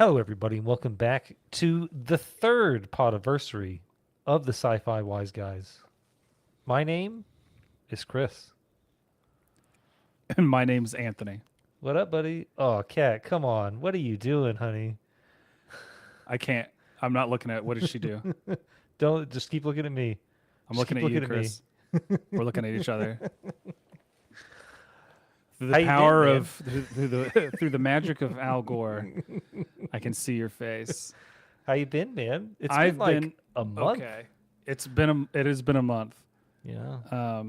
Hello, everybody, and welcome back to the third Podiversary of the Sci-Fi Wise Guys. My name is Chris. And my name's Anthony. What up, buddy? Oh, Kat, come on. What are you doing, honey? I can't. I'm not looking at what did she do? Don't just keep looking at me. I'm Just looking keep at you, looking at me. Chris. We're looking at each other. Through the How you been, power man? of through the magic of Al Gore, I can see your face. How you been, man? It's been I've like been a month. okay. It has been a month. Yeah.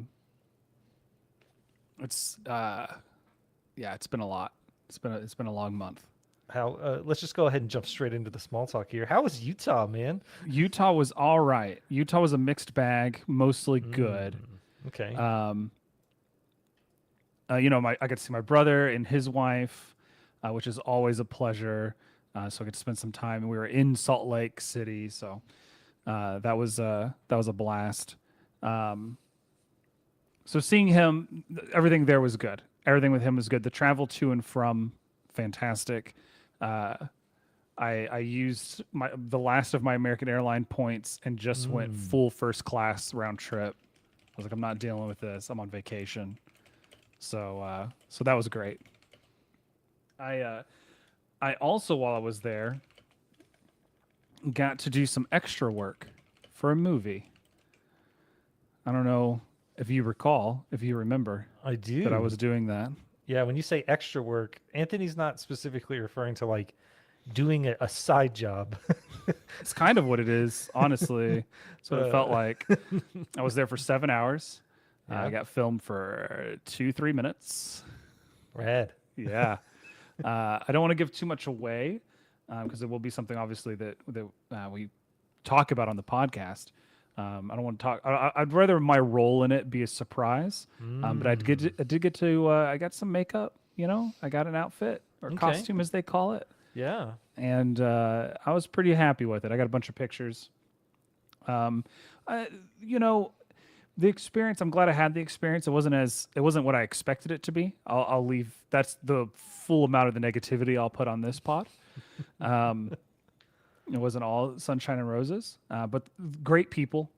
It's yeah, it's been a lot. It's been a long month. How? Let's just go ahead and jump straight into the small talk here. How was Utah, man? Utah was all right. Utah was a mixed bag, mostly good. Okay. I got to see my brother and his wife, which is always a pleasure. So I get to spend some time. And we were in Salt Lake City, so that was a blast. So seeing him, everything there was good. Everything with him was good. The travel to and from, fantastic. I used the last of my American Airline points and just went full first class round trip. I was like, I'm not dealing with this. I'm on vacation. So that was great. I also, while I was there, got to do some extra work for a movie. I don't know if you remember I do. that I was doing that. Yeah, when you say extra work, Anthony's not specifically referring to like doing a side job. It's kind of what it is, honestly. That's what it felt Uh, like. I was there for 7 hours. Yeah. I got filmed for 2-3 minutes. Rad. Yeah. I don't want to give too much away because it will be something obviously that we talk about on the podcast. I don't want to talk. I'd rather my role in it be a surprise. But I did get to. I got some makeup. I got an outfit or Okay. costume as they call it, Yeah. and I was pretty happy with it. I got a bunch of pictures. I, the experience. I'm glad I had the experience. It wasn't what I expected it to be. I'll leave. That's the full amount of the negativity I'll put on this pod. It wasn't all sunshine and roses, but great people.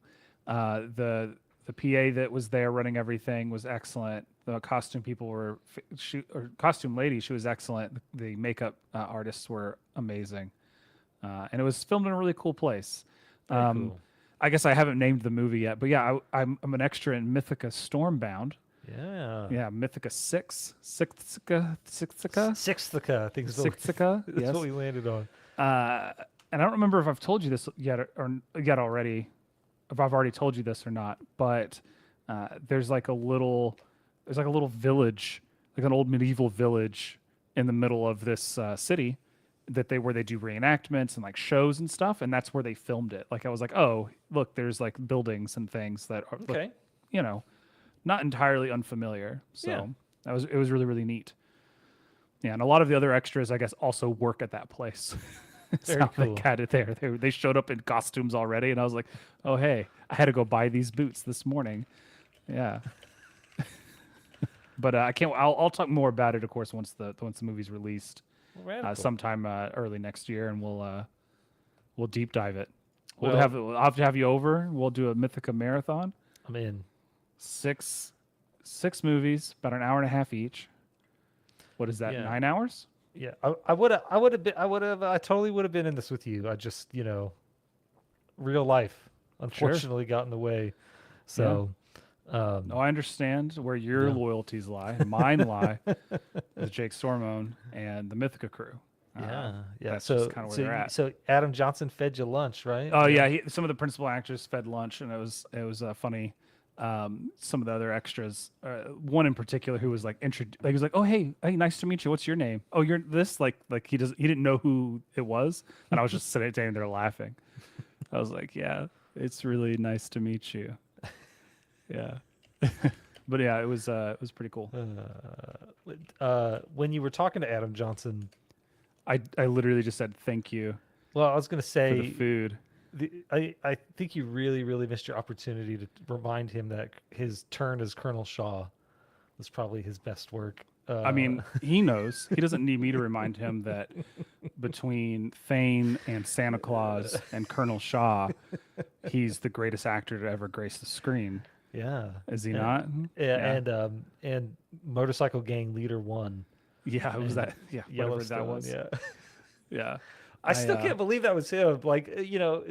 The PA that was there running everything was excellent. The costume people or costume lady, she was excellent. The makeup artists were amazing, and it was filmed in a really cool place. Very cool. I guess I haven't named the movie yet, but yeah, I'm an extra in Mythica Stormbound. Yeah. Yeah, Mythica 6, Sixthika. Sixthika, I think is what Sixthika, that's yes. what we landed on. And I don't remember if I've told you this yet or yet already, if I've already told you this or not. But there's like a little village, like an old medieval village in the middle of this city where they do reenactments and like shows and stuff, and that's where they filmed it. Like I was like, oh, look, there's like buildings and things that are, Okay. not entirely unfamiliar. So Yeah. it was really, really neat. Yeah, and a lot of the other extras, I guess, also work at that place. Very So cool. they got it there. They showed up in costumes already, and I was like, "Oh, hey, I had to go buy these boots this morning." Yeah, but I can't. I'll talk more about it, of course, once the movie's released, Radical. sometime early next year, and we'll deep dive it. Well- I'll have to have you over. We'll do a Mythica marathon. I'm in. Six movies, about an hour and a half each. What is that? Yeah. 9 hours? Yeah. I totally would have been in this with you. I just, real life unfortunately got in the way. So, No, I understand where your Yeah. loyalties lie. Mine lie with Jake Stormone and the Mythica crew. yeah. That's So, just kinda where they're at. so Adam Johnson fed you lunch, right? Oh yeah, some of the principal actors fed lunch, and it was funny. Some of the other extras, one in particular who was like, he was like, "Oh hey, nice to meet you. What's your name? Oh, you're this." Like he didn't know who it was, and I was just sitting there laughing. I was like, "Yeah, it's really nice to meet you." Yeah, but yeah, it was pretty cool. When you were talking to Adam Johnson, I literally just said thank you well, I was going to for the say, food. I think you really, really missed your opportunity to remind him that his turn as Colonel Shaw was probably his best work. I mean, he knows. He doesn't need me to remind him that between Thane and Santa Claus and Colonel Shaw, he's the greatest actor to ever grace the screen. yeah, Is he yeah, not? yeah, and Motorcycle Gang Leader One, Yeah, it was and that. Yeah, whatever that Yellowstone. was. Yeah, Yeah. I still can't believe that was him. Like,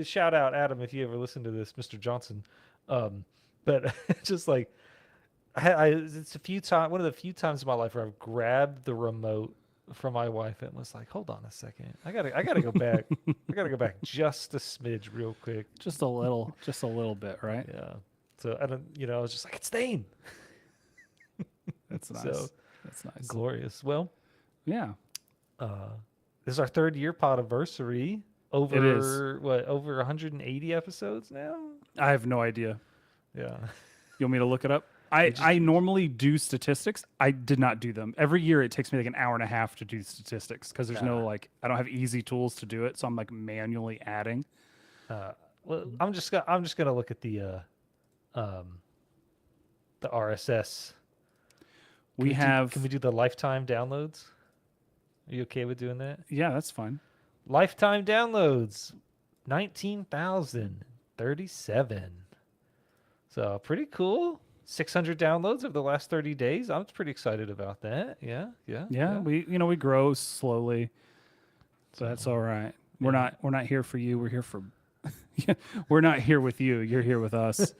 shout out Adam if you ever listen to this, Mr. Johnson. But just like it's a few times, one of the few times in my life where I've grabbed the remote from my wife and was like, "Hold on a second, I gotta go back. I gotta go back just a smidge, real quick." Just a little bit, right? Yeah. So I don't, I was just like, "It's Thane." That's nice. So That's nice. glorious. Well, Yeah. this is our third year podiversary. Over It is. what? Over 180 episodes now. I have no idea. Yeah. You want me to look it up? just- I normally do statistics. I did not do them. Every year it takes me like an hour and a half to do statistics because there's no like I don't have easy tools to do it, so I'm like manually adding. Well, I'm just gonna look at the RSS. Can we do the lifetime downloads? Are you okay with doing that? Yeah, that's fine. Lifetime downloads, 19,037. So pretty cool. 600 downloads over the last 30 days. I'm pretty excited about that. Yeah. Yeah, we grow slowly, so that's all right. We're not here for you. We're here for. We're not here with you. You're here with us.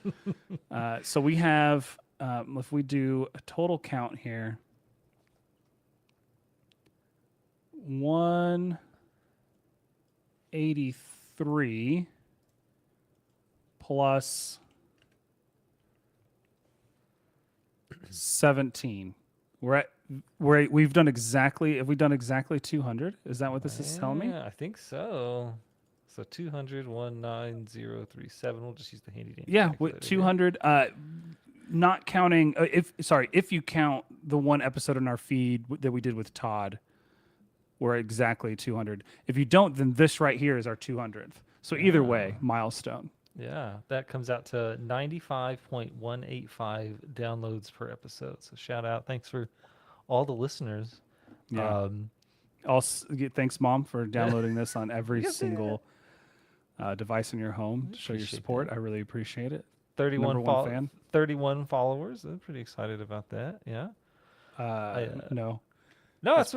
So we have, if we do a total count here, 183 plus 17. We've done exactly. Have we done exactly 200? Is that what this is telling me? Yeah, I think so. So 200, 19037. We'll just use the handy dandy. Yeah, calculator here. 200. Not counting if you count the one episode in our feed that we did with Todd, we're exactly 200. If you don't, then this right here is our 200th. So either way, milestone. Yeah, that comes out to 95.185 downloads per episode. So shout out. Thanks for all the listeners. Yeah. Thanks, Mom, for downloading this on every Yeah. single device in your home to show your Appreciate support. that. I really appreciate it. 31 Number one fan. 31 followers. I'm pretty excited about that. Yeah. No. No, That's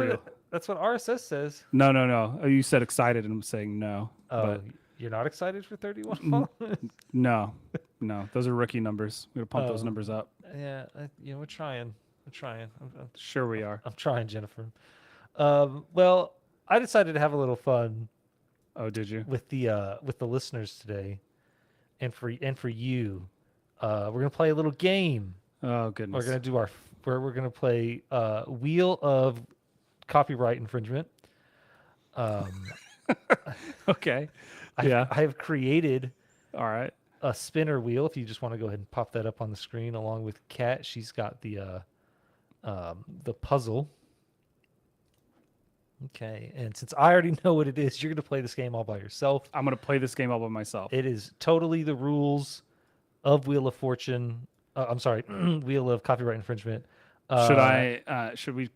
that's what RSS says. No. Oh, you said excited, and I'm saying no. Oh, But you're not excited for 31 followers? no. Those are rookie numbers. We gotta pump those Oh. numbers up. Yeah, we're trying. We're trying. Sure, we are. I'm trying, Jennifer. Well, I decided to have a little fun Oh, did you? with the listeners today, and for you. We're gonna play a little game. Oh, goodness. We're gonna play Wheel of Copyright Infringement. Okay. I have created All right. a spinner wheel. If you just want to go ahead and pop that up on the screen, along with Kat, she's got the puzzle. Okay, and since I already know what it is, you're gonna play this game all by yourself. I'm gonna play this game all by myself. It is totally the rules of Wheel of Fortune. I'm sorry, Wheel of Copyright Infringement. Should we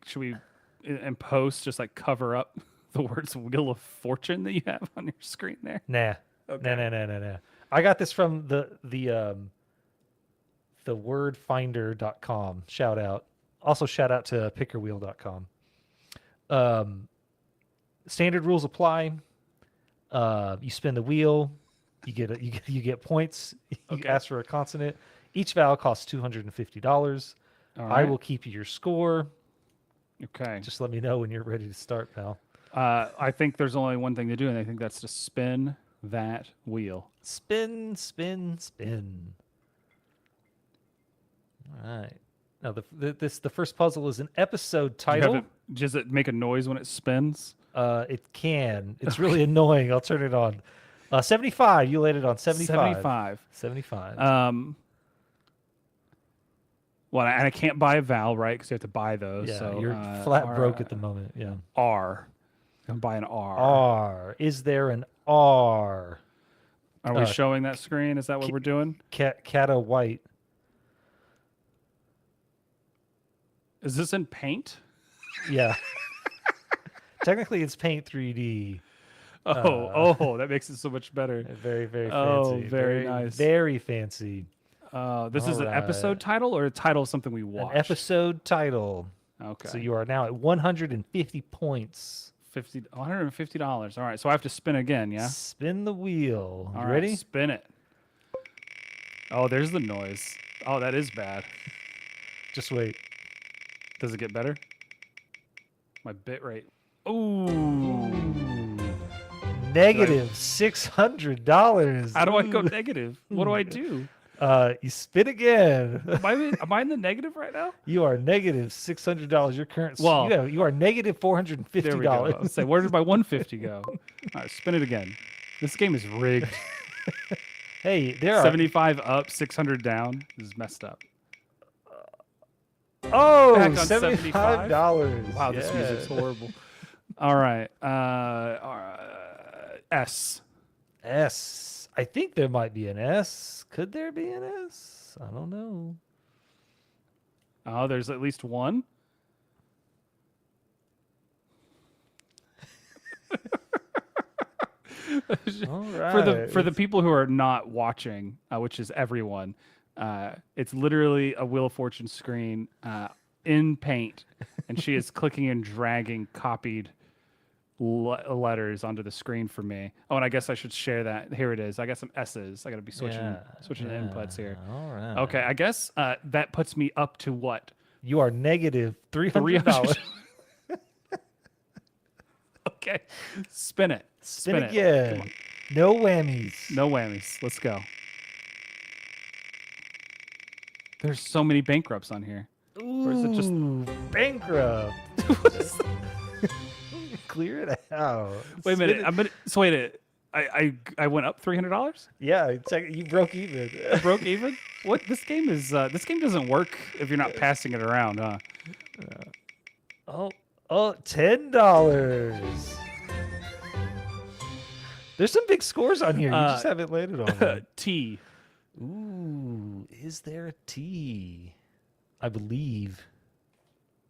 in post just like cover up the words Wheel of Fortune that you have on your screen there? Nah. Okay. Nah. I got this from the wordfinder.com. Shout out. Also shout out to pickerwheel.com. Standard rules apply. You spin the wheel, you get points. You ask for a consonant. Each vowel costs $250. All I right. will keep your score. Okay. Just let me know when you're ready to start, pal. I think there's only one thing to do, and I think that's to spin that wheel. Spin, spin, spin. All right. Now the first puzzle is an episode title. Does it make a noise when it spins? It can. It's really annoying. I'll turn it on. 75. You laid it on 75. 75. Well, and I can't buy a vowel, right? Because you have to buy those. Yeah, so you're flat broke at the moment. Yeah. R. I'm buying R. R. Is there an R? Are we showing that screen? Is that what we're doing? Cata White. Is this in Paint? Yeah. Technically, it's Paint 3D. Oh, that makes it so much better. Very, very Oh, fancy. very nice. Very fancy. This is an All episode right. title or a title of something we An watched? episode title. Okay. So you are now at 150 points. $150. All right. So I have to spin again, yeah? Spin the wheel. You All right, ready? spin it. Oh, there's the noise. Oh, that is bad. Just wait. Does it get better? My bit rate. Ooh. Negative $600. How do I go negative? What do I do? You spin again. Am I in the negative right now? You are negative $600. Your current. Well, you are negative $450. There we go. I'll say, where did my 150 go? All right, spin it again. This game is rigged. Hey, there are 75 up, 600 down. This is messed up. Oh, Back on $75. Wow, this music's horrible. All right. S. S. I think there might be an S. Could there be an S? I don't know. Oh, there's at least one. All right. For the people who are not watching, which is everyone, it's literally a Wheel of Fortune screen in Paint, and she is clicking and dragging copied letters onto the screen for me. Oh, and I guess I should share that. Here it is. I got some S's. I got to be switching the inputs here. All right. Okay, I guess that puts me up to what? You are negative $300. Okay, spin it. Spin it. again. No whammies. No whammies. Let's go. There's so many bankrupts on here. Ooh, Or is it just bankrupt? what is that? Clear it out. Wait a Spin minute. it. I went up $300. Yeah, you broke even. I broke even. What this game is? This game doesn't work if you're not passing it around, huh? $10. There's some big scores on here. You just haven't landed on them. T. Ooh, is there a T? I believe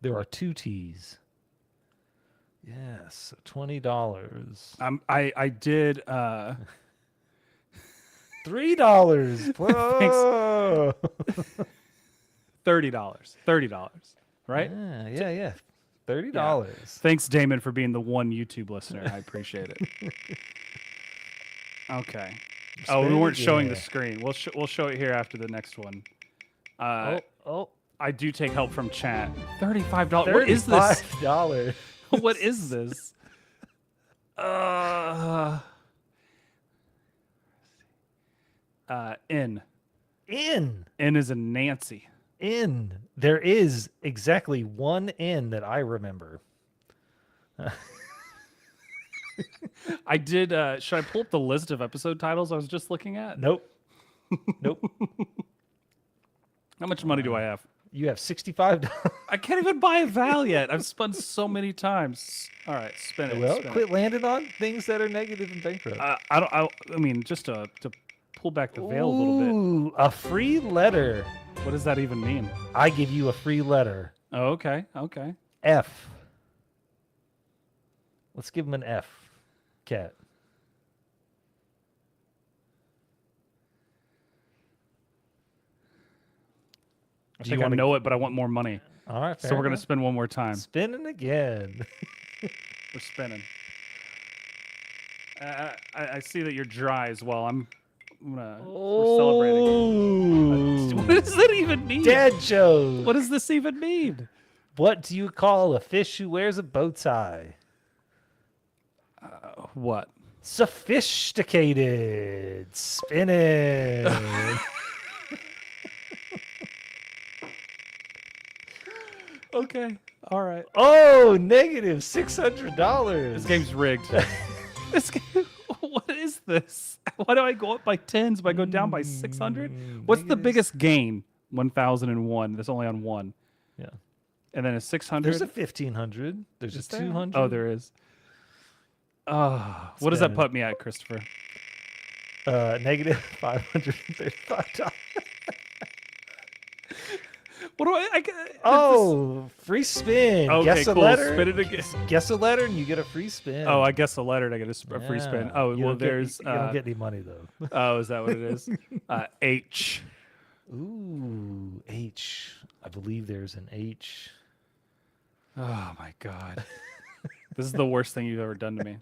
there are two T's. Yes, $20. I did. $3. Whoa. $30. Right? Yeah. $30. Thanks, Damon, for being the one YouTube listener. I appreciate it. Okay. Oh, we weren't showing the screen. We'll show it here after the next one. I do take help from chat. $35. What is this? $35. What is this? N. N. N is a Nancy. N. There is exactly one N that I remember. I did. Should I pull up the list of episode titles I was just looking at? Nope. Nope. How much money do I have? You have $65. I can't even buy a Val yet. I've spun so many times. All right, spin it. Well, spin quit it. landing on things that are negative and bankrupt. I mean, just to pull back the veil a little bit. Ooh, a free letter. What does that even mean? I give you a free letter. Oh, okay. Okay. F. Let's give him an F. Cat. I think I know it, but I want more money. All right. So we're going to spin one more time. Spinning again. We're spinning. I see that you're dry as well. We're celebrating. What does that even mean? Dad joke. What does this even mean? What do you call a fish who wears a bow tie? What? Sophisticated. Spinning. Okay. All right. Oh, negative $600. This game's rigged. This game. What is this? Why do I go up by tens if I go down by 600? What's the biggest gain? 1001. That's only on one. Yeah. And then a 600. There's a 1500. There's a 200. Oh, there is. What does that put me at, Christopher? Negative $535. What do I Oh, free spin. Okay, Guess a cool. letter. Spin it again. Guess a letter and you get a free spin. Oh, I guess a letter and I get a free spin. Yeah. Oh, You well, don't get- there's. you don't get any money though. Oh, is that what it is? H. Ooh, H. I believe there's an H. Oh my god. This is the worst thing you've ever done to me.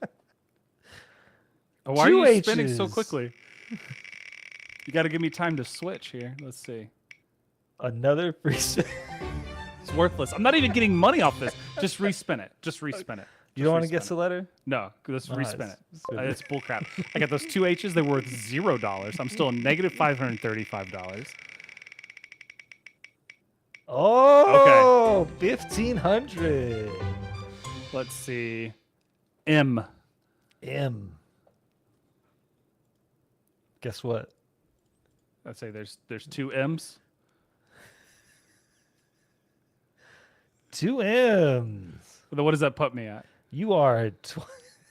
Oh, why are Two you spinning so H's. quickly? You got to give me time to switch here. Let's see. Another free spin. It's worthless. I'm not even getting money off this. Just respin it. Just respin it. You don't want to respin guess it. a letter? No, let's No, respin it's- it. it's good. It's bullcrap. I got those two H's. They're worth $0. I'm still negative $535. Oh, 1,500. Let's see. M. M. Guess what? I'd say there's two M's. 2 M's. What does that put me at? You are at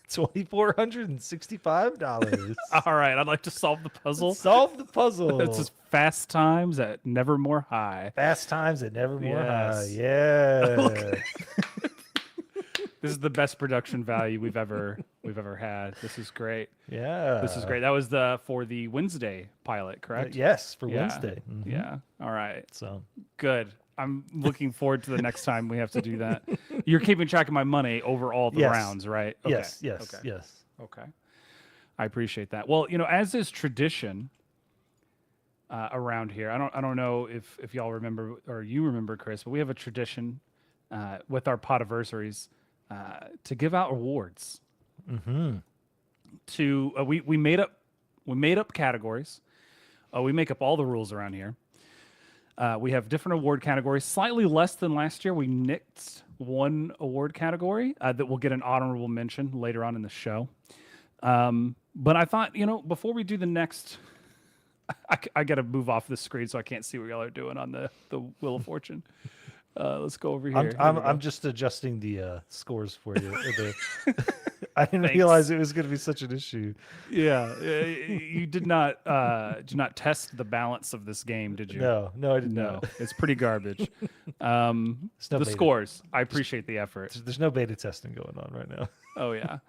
$2,465. All right, I'd like to solve the puzzle. Solve the puzzle. It's just Fast Times at Nevermore High. Fast Times at Nevermore High. Yes. Yeah. This is the best production value we've ever had. This is great. Yeah. This is great. That was for the Wednesday pilot, correct? Yes, for Yeah. Wednesday. Mhm. Yeah. All right. So Good. I'm looking forward to the next time we have to do that. You're keeping track of my money over all the Yes. rounds, right? yes, Okay. yes, Okay. yes. Okay. I appreciate that. Well, as is tradition around here, I don't know if y'all remember or you remember, Chris, but we have a tradition with our Podiversaries to give out awards. Mm-hmm. We made up categories. We make up all the rules around here. We have different award categories, slightly less than last year. We nixed one award category that will get an honorable mention later on in the show. But I thought, before we do the next, I got to move off the screen so I can't see what y'all are doing on the Wheel of Fortune. Let's go over here. I'm just adjusting the scores for you. I didn't Thanks. realize it was going to be such an issue. Yeah, you did not test the balance of this game, did you? No, I didn't No, know. it's pretty garbage. no The beta. scores, I appreciate the effort. There's no beta testing going on right now. Oh yeah.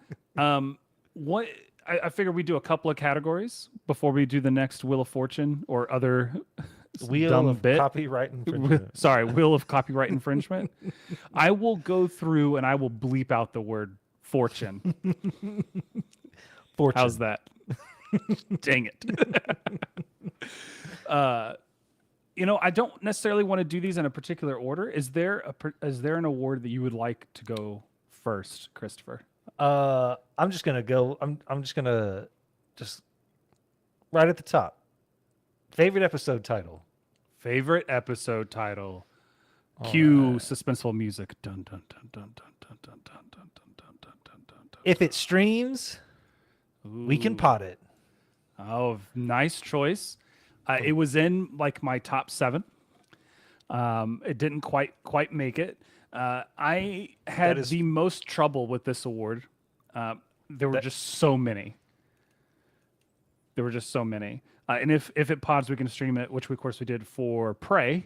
What I figured we'd do a couple of categories before we do the next Wheel of Fortune or other Wheel dumb of bit. copyright infringement. Sorry, Wheel of Copyright Infringement. I will go through and I will bleep out the word fortune. Fortune. How's that? Dang it. I don't necessarily want to do these in a particular order. Is there an award that you would like to go first, Christopher? I'm just gonna go. I'm just gonna right at the top. Favorite episode title. Favorite episode title. All Cue right. suspenseful music. Dun dun dun dun dun dun dun dun dun dun dun dun dun dun. If it streams, we can Ooh. pot it. Oh, nice choice. It was in like my top 7. It didn't quite make it. I had is- the most trouble with this award. There were just so many. And if it pods, we can stream it, which of course we did for Prey,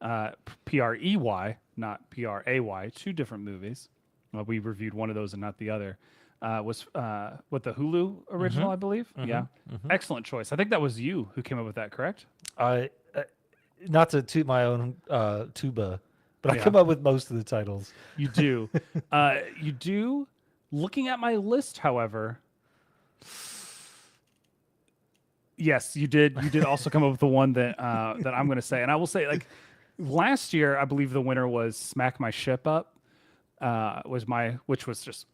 Prey, not Pray, 2 different movies. We reviewed one of those and not the other. Was what the Hulu original, I believe. Yeah, excellent choice. I think that was you who came up with that, correct? Not to toot my own tuba, but I Yeah. come up with most of the titles. You do. You do. Looking at my list, however, yes, you did. You did also come up with the one that that I'm going to say, and I will say, like last year, I believe the winner was "Smack My Ship Up." Which was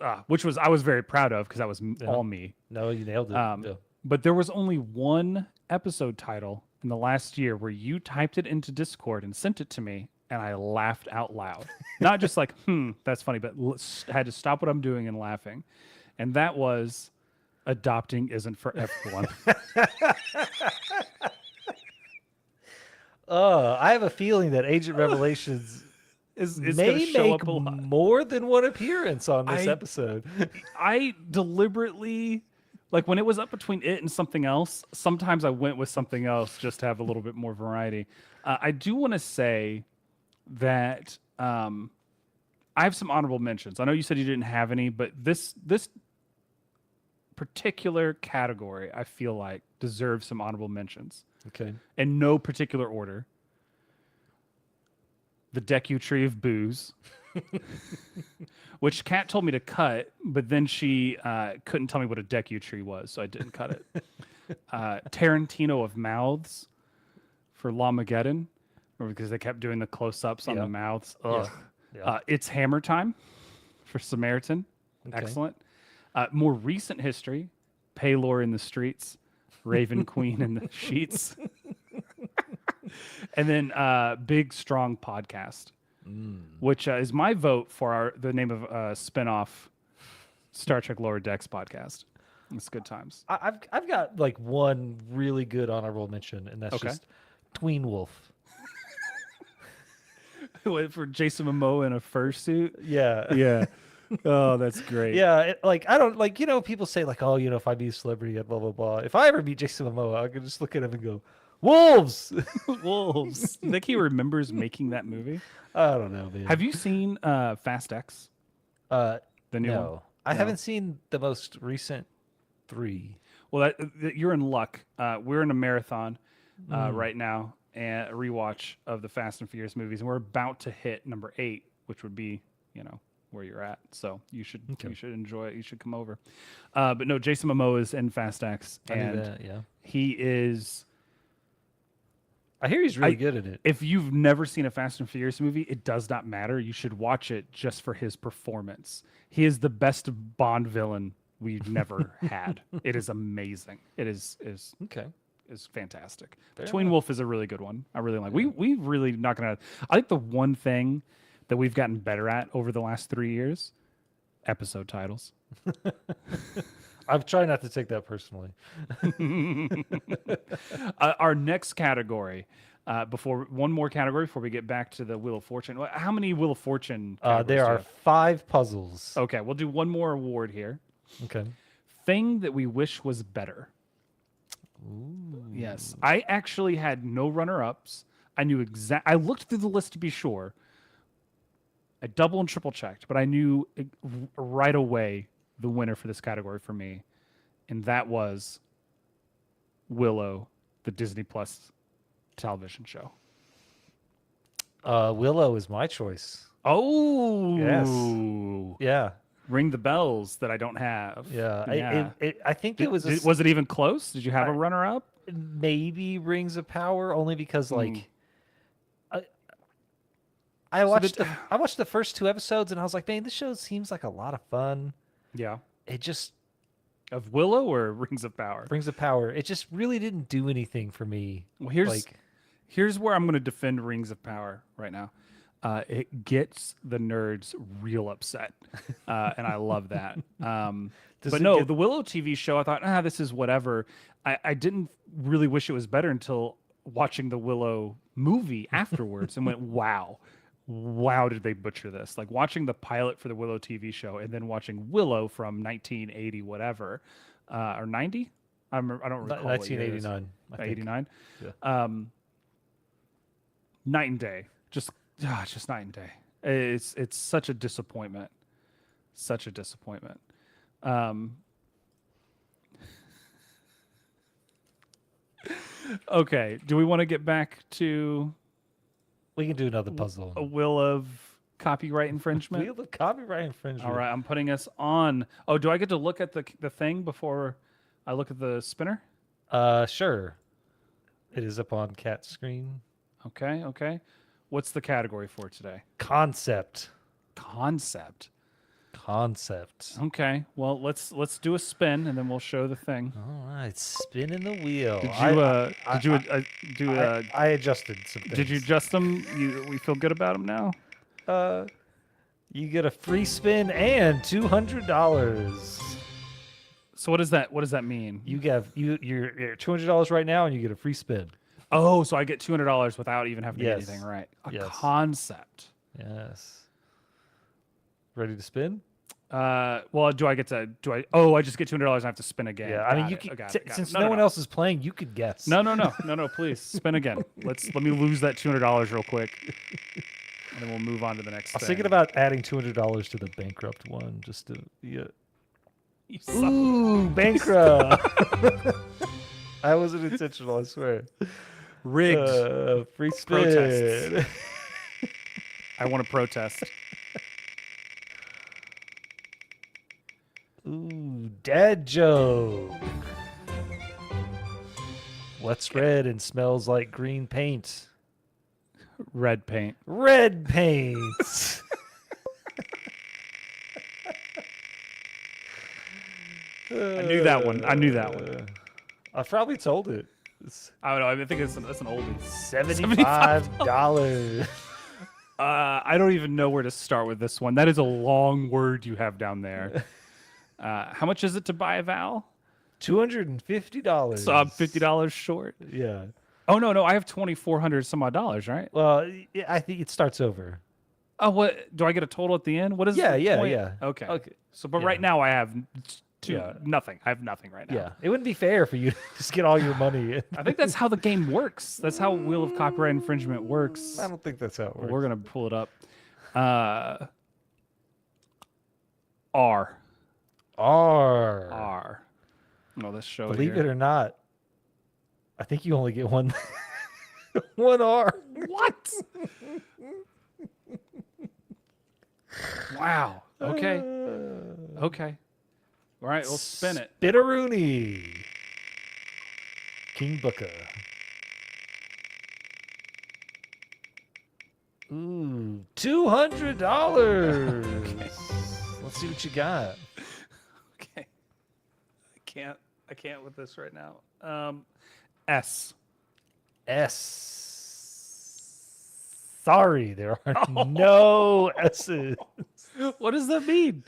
I was very proud of because that was all me. No, you nailed it. Yeah. But there was only one episode title in the last year where you typed it into Discord and sent it to me, and I laughed out loud. Not just like, that's funny, but had to stop what I'm doing and laughing. And that was Adopting Isn't for Everyone. I have a feeling that Agent Revelations It's may gonna show make up a lot. more than one appearance on this I- episode. I deliberately Like when it was up between it and something else, sometimes I went with something else just to have a little bit more variety. I do want to say that I have some honorable mentions. I know you said you didn't have any, but this particular category I feel like deserves some honorable mentions Okay. in no particular order. The Deku Tree of Booze, which Kat told me to cut, but then she couldn't tell me what a Deku Tree was, so I didn't cut it. Tarantino of Mouths for Lamageddon, because they kept doing the close-ups on Yeah. the mouths. Ugh. Yeah. It's Hammer Time for Samaritan. Okay. Excellent. More recent history, Paylor in the Streets, Raven Queen in the Sheets. And then Big Strong Podcast, which is my vote for the name of spinoff Star Trek Lower Decks podcast. It's good times. I've got like one really good honorable mention, and that's Okay. just Tween Wolf. For Jason Momoa in a fursuit. Yeah. Yeah. Oh, that's great. Yeah, like I don't like people say like, oh, if I be a celebrity, blah blah blah. If I ever meet Jason Momoa, I can just look at him and go, wolves. Wolves. I think he remembers making that movie. I don't know, man. Have you seen Fast X? The new one? No, I haven't seen the most recent 3. Well, you're in luck. We're in a marathon right now, and a rewatch of the Fast and Furious movies, and we're about to hit number 8, which would be, where you're at. So you should enjoy it. You should come over. But no, Jason Momoa is in Fast X, and he is. I hear he's really good at it. If you've never seen a Fast and Furious movie, it does not matter. You should watch it just for his performance. He is the best Bond villain we've never had. It is amazing. It is Okay. is fantastic. Fair Tween enough. Wolf is a really good one. I really like. We really not gonna. I think the one thing that we've gotten better at over the last 3 years, episode titles. I've tried not to take that personally. Our next category, one more category before we get back to the Wheel of Fortune. How many Wheel of Fortune? categories There do you are have? 5 puzzles. Okay, we'll do one more award here. Okay. Thing that we wish was better. Ooh. Yes, I actually had no runner-ups. I knew I looked through the list to be sure. I double and triple checked, but I knew right away the winner for this category for me, and that was Willow, the Disney Plus television show. Willow is my choice. Oh, Yes. Yeah. Ring the bells that I don't have. Yeah. I think it was Was it even close? Did you have a runner-up? maybe Rings of Power, only because like I I watched the first 2 episodes and I was like, man, this show seems like a lot of fun. Yeah. It just Of Willow or Rings of Power? Rings of Power. It just really didn't do anything for me. Well, here's where I'm going to defend Rings of Power right now. It gets the nerds real upset, and I love that. But no, the Willow TV show, I thought, this is whatever. I didn't really wish it was better until watching the Willow movie afterwards and went, wow, did they butcher this? Like watching the pilot for the Willow TV show and then watching Willow from 1980 whatever, or 90? I don't recall. 1989. 89? Yeah. Night and day. Just night and day. It's such a disappointment. Such a disappointment. Okay. Do we want to get back to We can do another puzzle. a will of copyright infringement? Wheel of copyright infringement. All right. I'm putting us on. Oh, do I get to look at the thing before I look at the spinner? Sure. It is up on Cat's screen. Okay. What's the category for today? Concept. Concept. Okay. Well, let's do a spin and then we'll show the thing. All right. Spinning the wheel. I adjusted some things. Did you adjust them? We feel good about them now. You get a free spin and $200. So what does that mean? You're $200 right now, and you get a free spin. Oh, so I get $200 without even having to get Yes. anything right. Yes. Concept. Yes. Ready to spin? Well, do I get to? Do I? Oh, I just get $200 and I have to spin again. Yeah, I mean, Got you it. could Got it. Got it. since No, no no, one no. else is playing, you could guess. No. Please spin again. Let me lose that $200 real quick, and then we'll move on to the next I was thing. thinking about adding $200 to the bankrupt one, just to yeah. You son of Ooh, bankrupt. I wasn't intentional, I swear. rigged. Free Protests. spin. I want to protest. Ooh, dad joke. What's red and smells like green paint? Red paint. Red paint. I knew that one. I knew that one. I probably told it. It's I don't know. I think that's an oldie. $75. I don't even know where to start with this one. That is a long word you have down there. How much is it to buy a vowel? $250. So I'm $50 short. Yeah. Oh no, I have $2,400 some odd dollars, right? Well, I think it starts over. Oh, what do I get a total at the end? What is Yeah, the yeah, point? yeah. Okay. Okay. So, but Yeah. right now I have Yeah. nothing. I have nothing right now. Yeah. It wouldn't be fair for you to just get all your money. I think that's how the game works. That's how Wheel of Copyright Infringement works. I don't think that's how it works. We're gonna pull it up. R. R. No, let's show Believe here. it or not, I think you only get one one R. What? Wow. Okay. Okay. All right, we'll spin it. Spitteroony. King Booker. Ooh, $200. Okay. Let's see what you got. Okay. I can't with this right now. S. Sorry, there are no S's. What does that mean?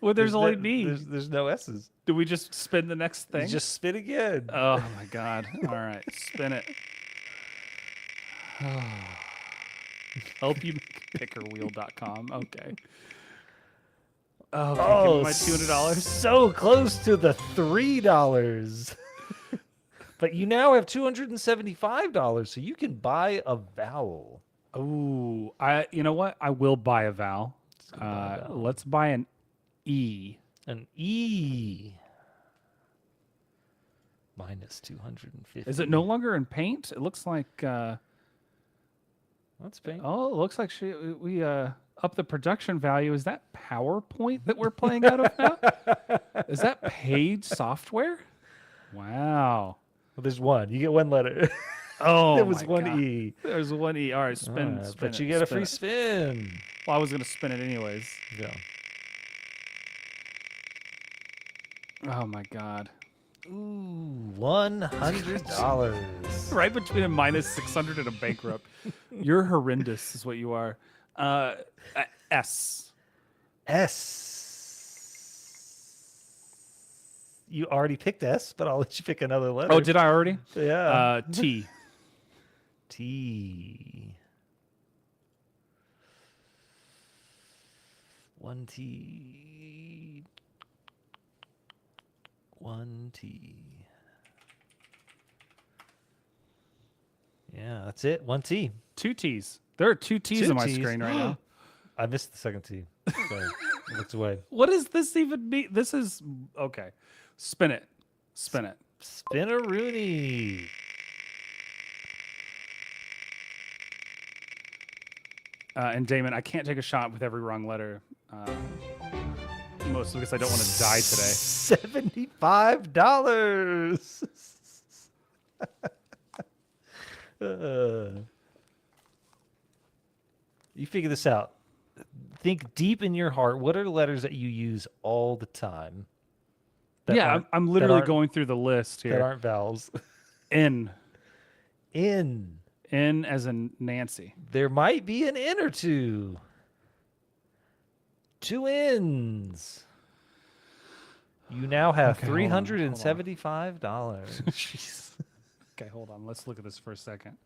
Well, there's only me. There's no S's. Do we just spin the next thing? Just spit again. Oh my god. All right, spin it. Help you pickerwheel.com. Okay. Okay, give me my $200. So close to the $3. But you now have $275, so you can buy a vowel. Ooh, you know what? I will buy a vowel. Let's buy an E. An E. Minus 250. Is it no longer in paint? It looks like That's paint. oh, it looks like we up the production value. Is that PowerPoint that we're playing out of now? Is that paid software? Wow. Well, there's one. You get one letter. Oh, there was my one God. E. There's one E. All right, spin. All right, spin but it, you get a spin free it. spin. Well, I was gonna spin it anyways. Yeah. Oh my God. Ooh, $100. Right between a minus 600 and a bankrupt. You're horrendous, is what you are. S. S. You already picked S, but I'll let you pick another letter. Oh, did I already? Yeah. T. T. One T. One T. Yeah, that's it. One T. Two T's. There are two T's Two on my Ts. screen right now. I missed the second T. Sorry. It looked away. What does this even mean? This is okay. Spin it. Spin it. Spinneroony. And Damon, I can't take a shot with every wrong letter. Mostly because I don't want to die today. $75. You figure this out. Think deep in your heart. What are the letters that you use all the time? that Yeah, aren't- I'm that literally aren't- going through the list that here. aren't vowels. N. In. N as in Nancy. There might be an N or two. Two N's. You now have Okay, hold on, hold on. $375. Jeez. Okay, hold on. Let's look at this for a second.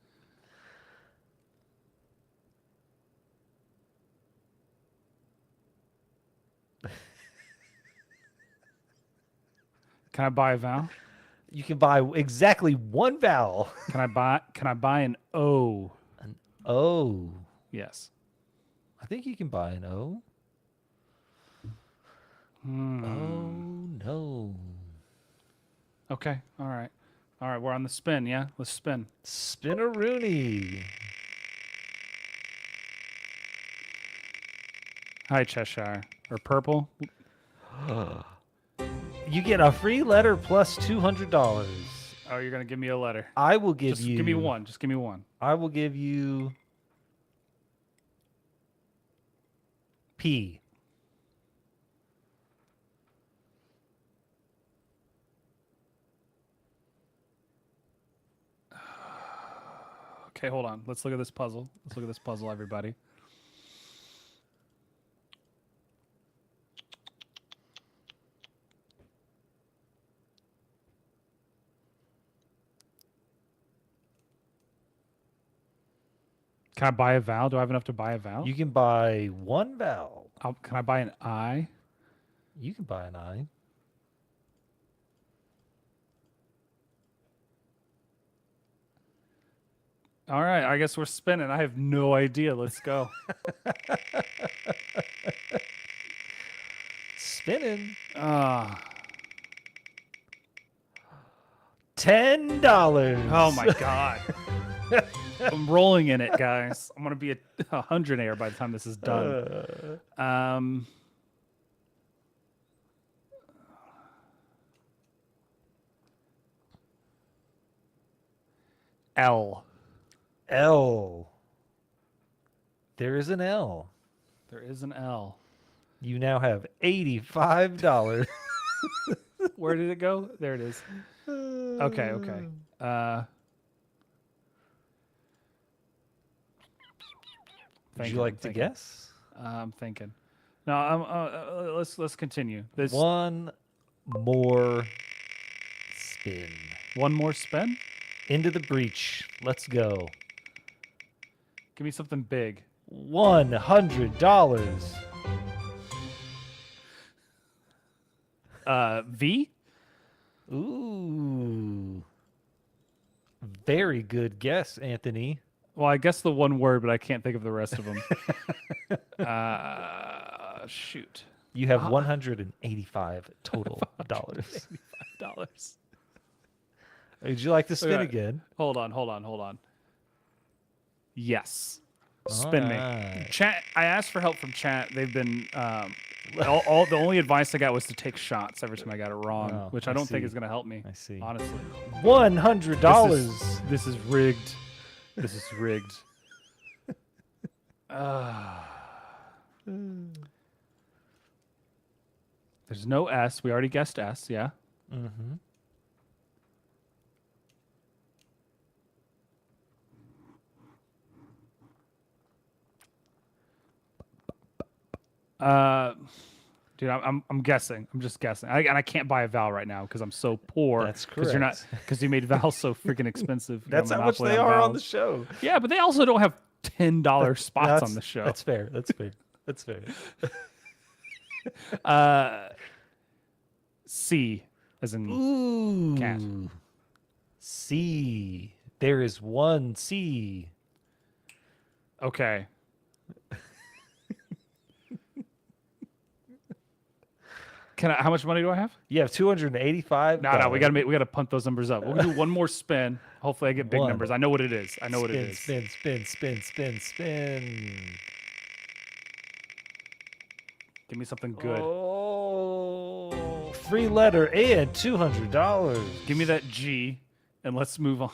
Can I buy a vowel? You can buy exactly one vowel. Can I buy an O? An O. Yes. I think you can buy an O. Oh no. Okay. All right. All right. We're on the spin. Yeah. Let's spin. Spinaroonie. Hi, Cheshire. Or purple. You get a free letter plus $200. Oh, you're gonna give me a letter. I will give Just you. give me one. Just give me one. I will give you P. Okay, hold on. Let's look at this puzzle. Let's look at this puzzle, everybody. Can I buy a vowel? Do I have enough to buy a vowel? You can buy one vowel. Can I buy an I? You can buy an I. All right, I guess we're spinning. I have no idea. Let's go. Spinning. $10. Oh my god. I'm rolling in it, guys. I'm gonna be a 100-air by the time this is done. L. L. There is an L. There is an L. You now have $85. Where did it go? There it is. Okay, okay. Would you like to guess? I'm thinking. No, let's continue. This One more spin. one more spin. Into the breach. Let's go. Give me something big. $100. V. Ooh. Very good guess, Anthony. Well, I guess the one word, but I can't think of the rest of them. Shoot. You have $185 total dollars. $85. Would you like to spin Okay. again? Hold on. Yes. Spin me. Alright. Chat. I asked for help from chat. They've been all the only advice I got was to take shots every time I got it wrong, Oh, which I I don't think see. is going to help me. I see. Honestly. $100. This is rigged. This is rigged. There's no S. We already guessed S. Yeah. Mm-hmm. Dude, I'm guessing. I'm just guessing. And I can't buy a vowel right now because I'm so poor. That's Because you're not correct. because you made vowels so freaking expensive. You That's got how much Monopoly they are on the vowels. show. Yeah, but they also don't have $10 spots That's- on the show. That's fair. That's fair. That's fair. C as in Ooh. cat. C. There is one C. Okay. How much money do I have? You have $285. No, we gotta punt those numbers up. We'll do one more spin. Hopefully I get big One. numbers. I know what it is. I know what it is. Spin, spin. Give me something good. Oh, free letter and $200. Give me that G and let's move on.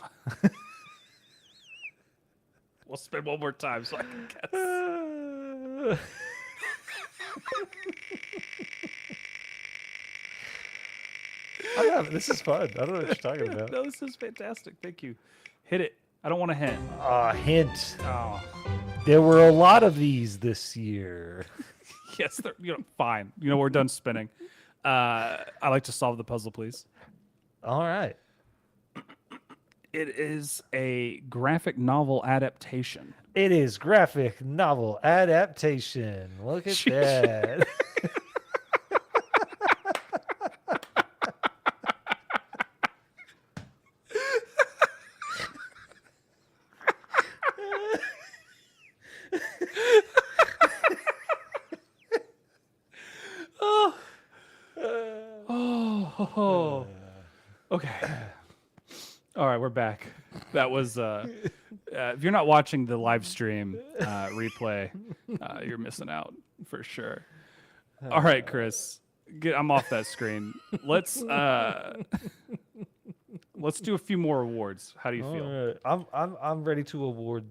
We'll spin one more time so I can guess. This is fun. I don't know what you're talking about. No, this is fantastic. Thank you. Hit it. I don't want a hint. Hint. Oh, There were a lot of these this year. yes. Fine. We're done spinning. I like to solve the puzzle, please. All right. It is a graphic novel adaptation. It is graphic novel adaptation. Look at that. Okay. All right, we're back. That was if you're not watching the live stream replay, you're missing out for sure. All right, Chris. I'm off that screen. Let's do a few more awards. How do you feel? All right. I'm ready to award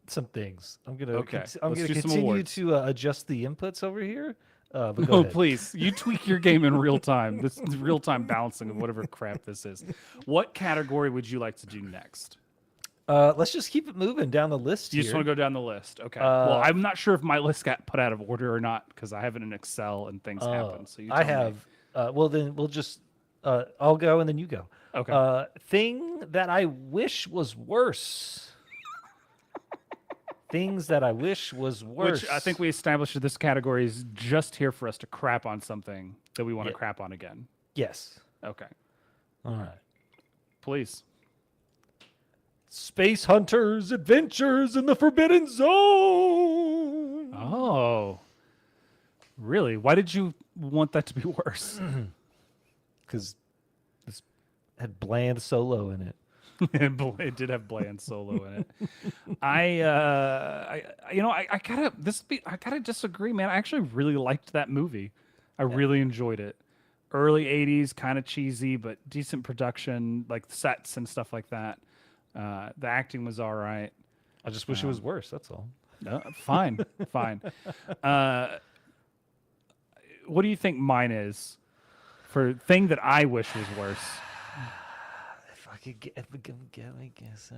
some things. I'm gonna Okay, I'm let's gonna do some continue awards. to adjust the inputs over here. But go Oh, ahead. please. You tweak your game in real time. This is real time balancing of whatever crap this is. What category would you like to do next? Let's just keep it moving down the list You here. just want to go down the list. Okay. Well, I'm not sure if my list got put out of order or not because I have it in Excel and things happen. So you I tell me. have. Well, then we'll just. I'll go and then you go. Okay. Thing that I wish was worse. Things that I wish was worse. Which I think we established that this category is just here for us to crap on something that we want to crap on again. Yes. Okay. All right. Please. Space Hunters Adventures in the Forbidden Zone. Oh. Really? Why did you want that to be worse? Because this had bland solo in it. It did have bland solo in it. I gotta disagree, man. I actually really liked that movie. I really enjoyed it. Early '80s, kind of cheesy, but decent production, like sets and stuff like that. The acting was all right. I just wish it was worse. That's all. No, fine, fine. What do you think mine is for thing that I wish was worse? If we could get, I guess.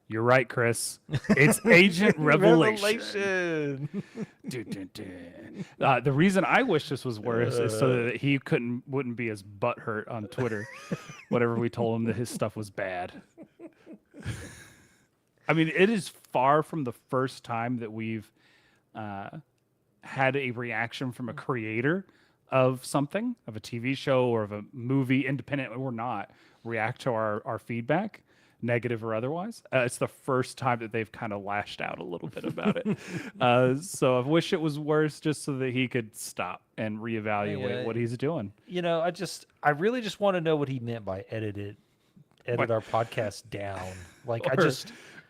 You're right, Chris. It's Agent Revelation. The reason I wish this was worse is so that he wouldn't be as butthurt on Twitter whenever we told him that his stuff was bad. I mean, it is far from the first time that we've had a reaction from a creator of something, of a TV show or of a movie, independent or not, react to our feedback, negative or otherwise. It's the first time that they've kind of lashed out a little bit about it. So I wish it was worse just so that he could stop and reevaluate what he's doing. You know, I really just want to know what he meant by edit our podcast down. Like,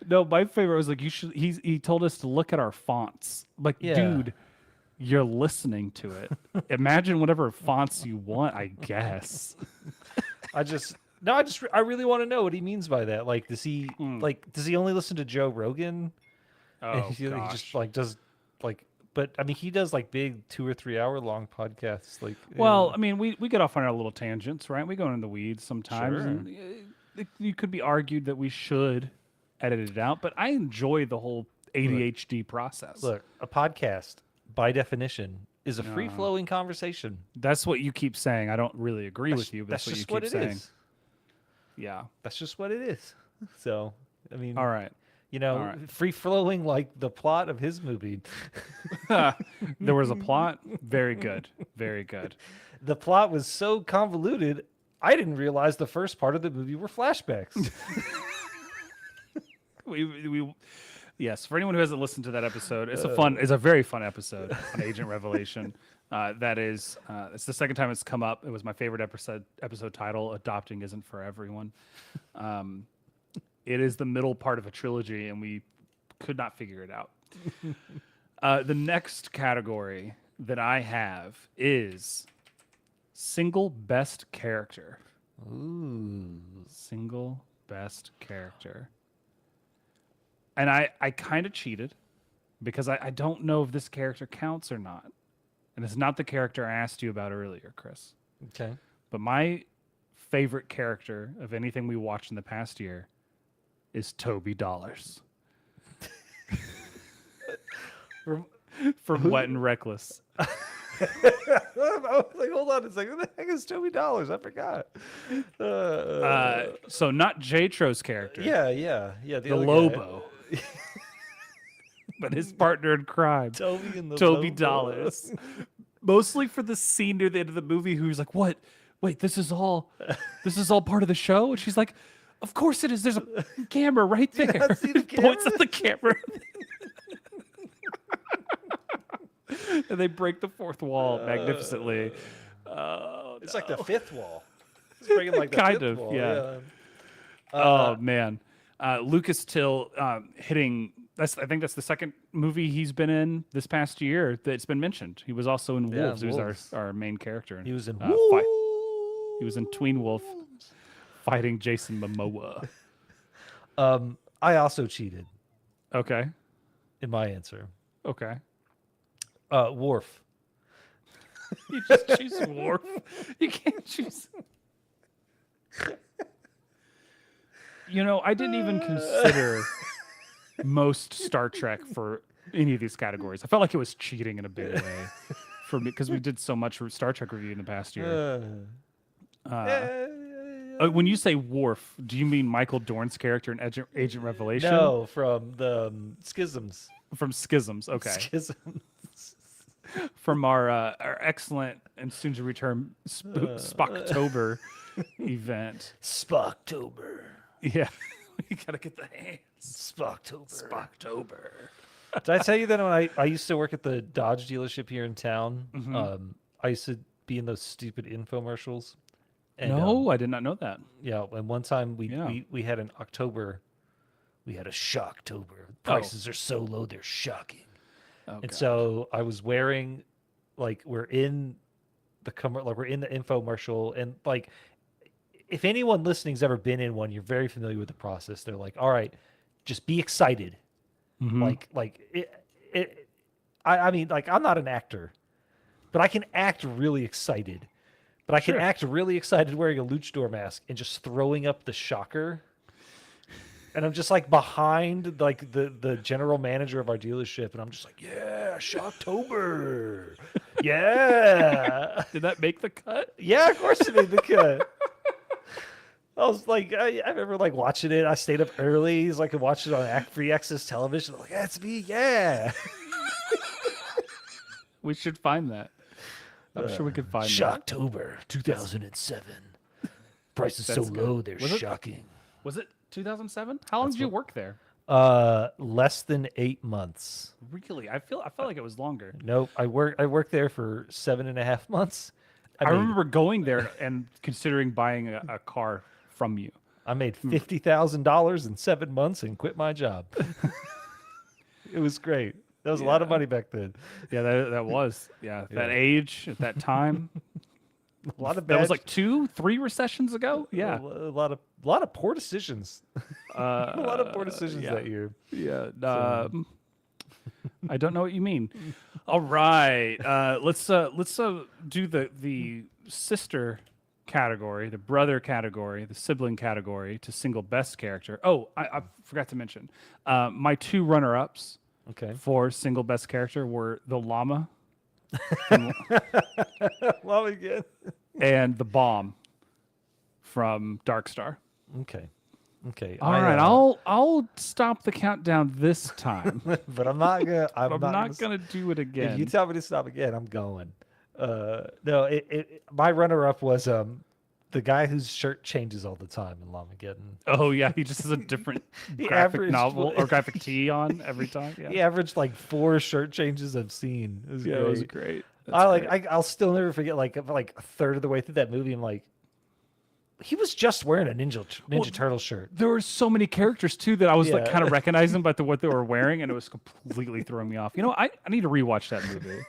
No, my favorite was like, he told us to look at our fonts. Like, dude, you're listening to it. Imagine whatever fonts you want, I guess. I really want to know what he means by that. Like, does he only listen to Joe Rogan? Oh, and he just but I mean, he does like big 2 or 3 hour long podcasts. Like, well, I mean, we get off on our little tangents, right? We go in the weeds sometimes. Sure. And you could be argued that we should edit it out, but I enjoy the whole ADHD process. Look, a podcast by definition is a free flowing conversation. That's what you keep saying. I don't really agree with you, but that's what you keep saying. Is. Yeah, that's just what it is. So, I mean, all right. You know, free flowing like the plot of his movie. There was a plot. Very good. Very good. The plot was so convoluted, I didn't realize the first part of the movie were flashbacks. Yes, for anyone who hasn't listened to that episode, it's a very fun episode on Agent Revelation. It's the second time it's come up. It was my favorite episode title. Adopting isn't for everyone. It is the middle part of a trilogy, and we could not figure it out. The next category that I have is single best character. Ooh, single best character. And I kind of cheated because I don't know if this character counts or not. And it's not the character I asked you about earlier, Chris. Okay. But my favorite character of anything we watched in the past year is Toby Dollars. From Wet and Reckless. I was like, hold on a second. Who the heck is Toby Dollars? I forgot. So not J-Tro's character. Yeah. The Lobo. But his partner in crime, Toby Dollars. Mostly for the scene near the end of the movie, who's like, "What? Wait, this is all part of the show?" And she's like, "Of course it is. There's a camera right there." Did you not see the Points at the camera. And they break the fourth wall magnificently. Oh, It's like the no. fifth wall. It's breaking like the Kind fifth of, wall. yeah. Uh, Oh man, Lucas Till hitting. I think that's the second movie he's been in this past year that's been mentioned. He was also in yeah, Wolves. He was Wolves. our main character. He was in Fight. He was in Tween Wolf Wolves. fighting Jason Momoa. I also cheated Okay. in my answer. Okay. Worf. You just choose Worf. You can't choose. I didn't even consider most Star Trek for any of these categories. I felt like it was cheating in a big way for me because we did so much Star Trek review in the past year. When you say Worf, do you mean Michael Dorn's character in Agent Revelation? No, from the Schisms. From Schisms. Okay. Schisms. From our excellent and soon to return Spocktober event. Spocktober. Yeah. We gotta get the hands. Spocktober. Spocktober. Did I tell you that when I used to work at the Dodge dealership here in town? Mhm. I used to be in those stupid infomercials. And, No, I did not know that. yeah, and one time Yeah. we had an October, we had a Shocktober. Oh. Prices are so low, they're shocking. Oh, And God. so I was wearing, like, we're in the infomercial, and like, if anyone listening's ever been in one, you're very familiar with the process. They're like, all right, just be excited. Mhm. I mean, like, I'm not an actor, but I can act really excited. But I can Sure. act really excited wearing a luchador mask and just throwing up the shocker. And I'm just like behind like the general manager of our dealership, and I'm just like, yeah, Shocktober. Yeah. Did that make the cut? Yeah, of course it made the cut. I was like, I remember like watching it. I stayed up early. He's like, I watched it on free access television. I'm like, that's me, yeah. We should find that. I'm sure we could find that. Shocktober 2007. Prices so That's good. low, they're Was it? shocking. Was it 2007? How long did you work there? Less than 8 months. Really? I felt like it was longer. Nope. I worked there for 7.5 months. I made- remember going there and considering buying a car from you. I made $50,000 in 7 months and quit my job. It was great. That was a lot of money back then. Yeah, that was. Yeah, that age at that time. A lot of That was bad- like 2-3 recessions ago. Yeah. a lot of poor decisions. A lot of poor decisions yeah. that year. Yeah. I don't know what you mean. All right. Let's do the sister category, the brother category, the sibling category to single best character. Oh, I forgot to mention. My two runner-ups Okay. for single best character were the llama Well, again. and the bomb from Dark Star. Okay. Okay. All right, I'll stop the countdown this time. But I'm not gonna. I'm not gonna do it again. If you tell me to stop again, I'm going. No, my runner-up was the guy whose shirt changes all the time in Lamageddon. Oh yeah, he just has a different He graphic averaged- novel or graphic tee on every time. Yeah, He averaged like 4 shirt changes I've seen. It was yeah, great. it was great. That's great. I'll still never forget. Like a third of the way through that movie, I'm like, he was just wearing a Ninja Turtle shirt. There were so many characters too that I was like Yeah. kind of recognizing by what they were wearing, and it was completely throwing me off. I need to rewatch that movie.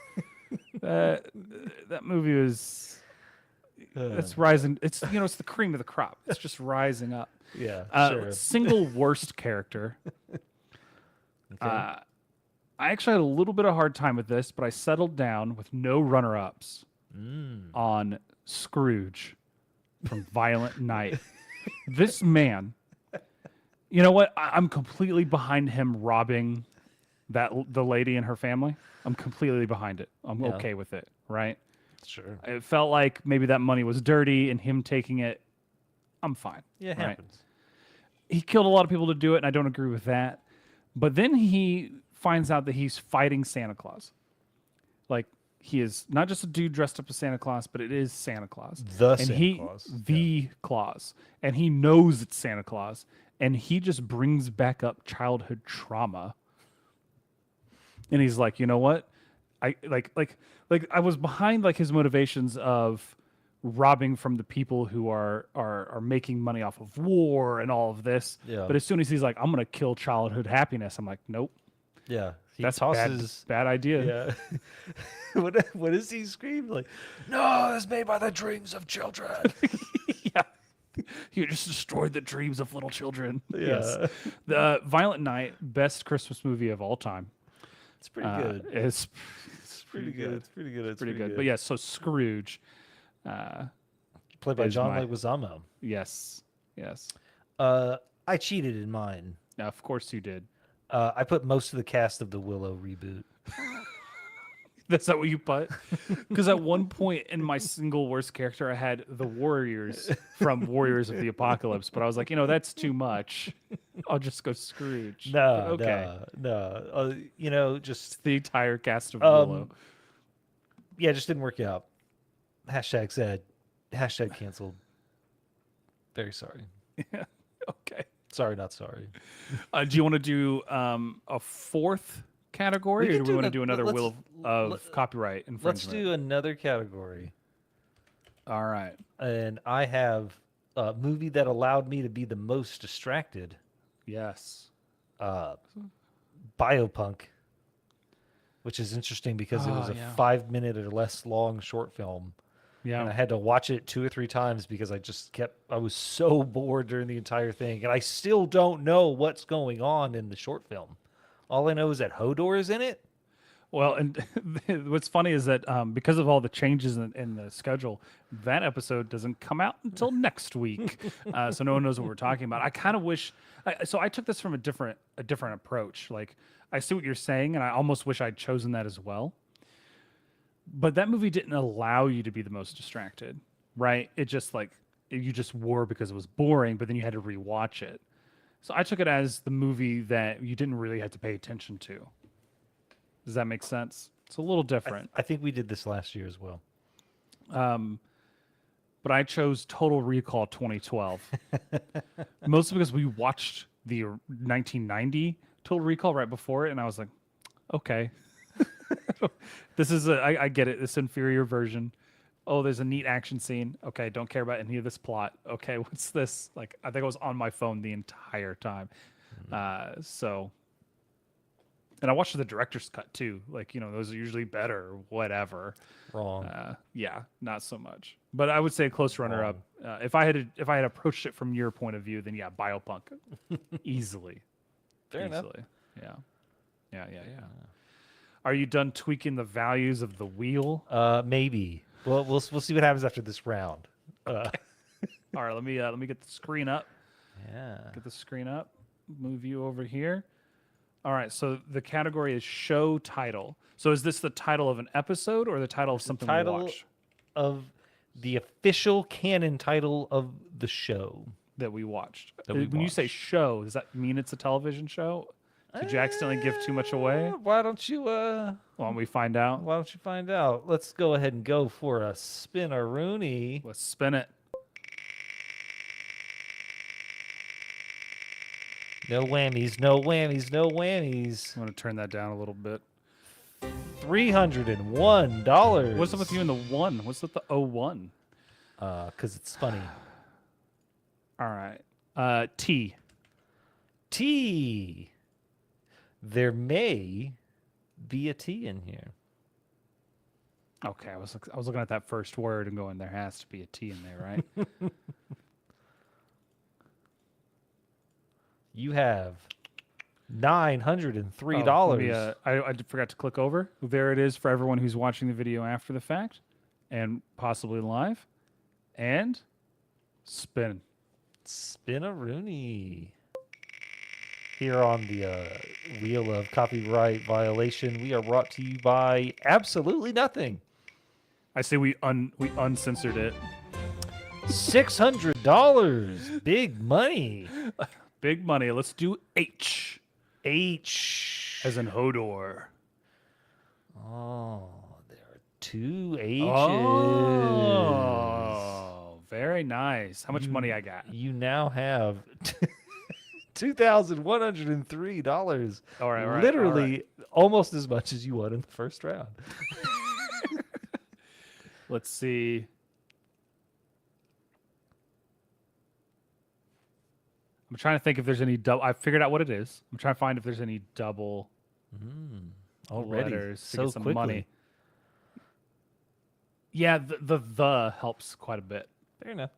That movie was. It's rising. It's it's the cream of the crop. It's just rising up. Yeah, sure. Single worst character. I actually had a little bit of hard time with this, but I settled down with no runner-ups on Scrooge from Violent Night. This man, you know what? I'm completely behind him robbing the lady and her family. I'm completely behind it. I'm Yeah. okay with it, right? Sure. It felt like maybe that money was dirty and him taking it. I'm fine. Yeah, it right? happens. He killed a lot of people to do it, and I don't agree with that. But then he finds out that he's fighting Santa Claus. Like, he is not just a dude dressed up as Santa Claus, but it is Santa Claus. The and Santa Claus. The Claus. And he knows it's Santa Claus. And he just brings back up childhood trauma. And he's like, you know what? I was behind like his motivations of robbing from the people who are making money off of war and all of this. Yeah. But as soon as he's like, I'm gonna kill childhood happiness, I'm like, nope, Yeah. He that's tosses. bad idea. Yeah. What does he scream? Like, no, it's made by the dreams of children. Yeah. You just destroyed the dreams of little children. Yes. Yeah. The Violent Night, best Christmas movie of all time. It's pretty good. It's Pretty good. It's pretty good. It's pretty good. But yes, so Scrooge. Played by is John my- Leguizamo. Yes. Yes. I cheated in mine. Of course you did. I put most of the cast of the Willow reboot. That's not what you put? Because at one point in my single worst character, I had the Warriors from Warriors of the Apocalypse, but I was like, that's too much. I'll just go Scrooge. No, But okay. no. Just The entire cast of Willow. yeah, it just didn't work out. Hashtag sad. Hashtag canceled. Very sorry. Yeah. Okay. Sorry, not sorry. Do you want to do a fourth category, We or can do we do want to the- do another let's- wheel of copyright infringement? Let's do another category. All right. And I have a movie that allowed me to be the most distracted. Yes. Biopunk, which is interesting because it was Oh, a yeah. 5-minute or less long short film. Yeah. And I had to watch it 2 or 3 times because I was so bored during the entire thing. And I still don't know what's going on in the short film. All I know is that Hodor is in it. Well, and what's funny is that because of all the changes in the schedule, that episode doesn't come out until next week, so no one knows what we're talking about. I kind of wish. So I took this from a different approach. Like, I see what you're saying, and I almost wish I'd chosen that as well. But that movie didn't allow you to be the most distracted, right? It just you just were because it was boring, but then you had to rewatch it. So I took it as the movie that you didn't really have to pay attention to. Does that make sense? It's a little different. I think we did this last year as well. But I chose Total Recall 2012. Mostly because we watched the 1990 Total Recall right before it, and I was like, okay. This is I get it. This inferior version. Oh, there's a neat action scene. Okay, don't care about any of this plot. Okay, what's this? Like, I think I was on my phone the entire time. And I watched the director's cut too. Like, those are usually better or whatever. Wrong. Yeah, not so much. But I would say a close runner up. If I had approached it from your point of view, then yeah, Biopunk, easily. Fair enough. Easily. Yeah. Are you done tweaking the values of the wheel? Maybe. Well, we'll see what happens after this round. All right, let me get the screen up. Yeah. Get the screen up. Move you over here. All right, so the category is show title. So is this the title of an episode or the title of something we Title watch of the official canon title of the show. that we watched? That we When you say watched. show, does that mean it's a television show? Did you accidentally give too much away? Why don't you Why don't we find out? Why don't you find out? Let's go ahead and go for a spin-a-rooney. Let's spin it. No whammies, no whammies, no whammies. I'm going to turn that down a little bit. $301. What's up with you in the one? What's with the 01? Because it's funny. All right. T. T. There may be a T in here. Okay, I was looking at that first word and going, there has to be a T in there, right? You have $903. Oh, let me, I forgot to click over. There it is for everyone who's watching the video after the fact and possibly live. And spin. Spin-a-rooney. Here on the wheel of copyright violation, we are brought to you by absolutely nothing. I say we uncensored it. $600. Big money. Big money. Let's do H. H. As in Hodor. Oh, there are 2 H's. Oh, very nice. How much money I got? You now have $2,103. All right. Literally almost as much as you won in the first round. Let's see. I'm trying to think if there's any double. I figured out what it is. I'm trying to find if there's any double Already letters to so get some quickly. money. Yeah, the helps quite a bit. Fair enough.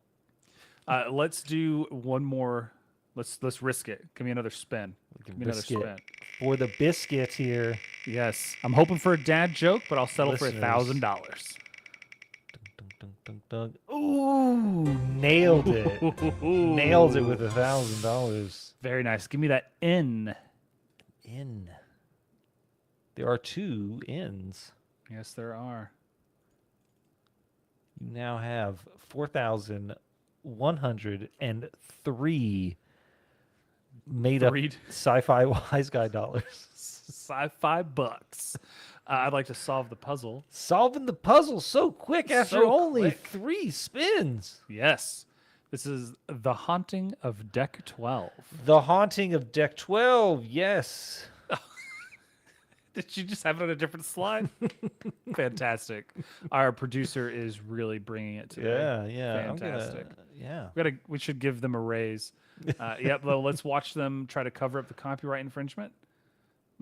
Let's do one more. Let's risk it. Give me another spin. Give me another Risk it. spin. For the biscuit here. Yes, I'm hoping for a dad joke, but I'll settle for Listeners. $1,000. Dun, dun, dun, dun. Ooh, nailed it. Nailed it with $1,000. Very nice. Give me that N. In. There are 2 N's. Yes, there are. You now have 4,103 made up Three- sci-fi wise guy dollars. Sci-fi bucks. I'd like to solve the puzzle. Solving the puzzle so quick after So only quick. 3 spins. Yes. This is The Haunting of Deck 12. The Haunting of Deck 12. Yes. Did you just have it on a different slide? Fantastic. Our producer is really bringing it today. Yeah. Fantastic. Yeah. We should give them a raise. Yep. Well, let's watch them try to cover up the copyright infringement.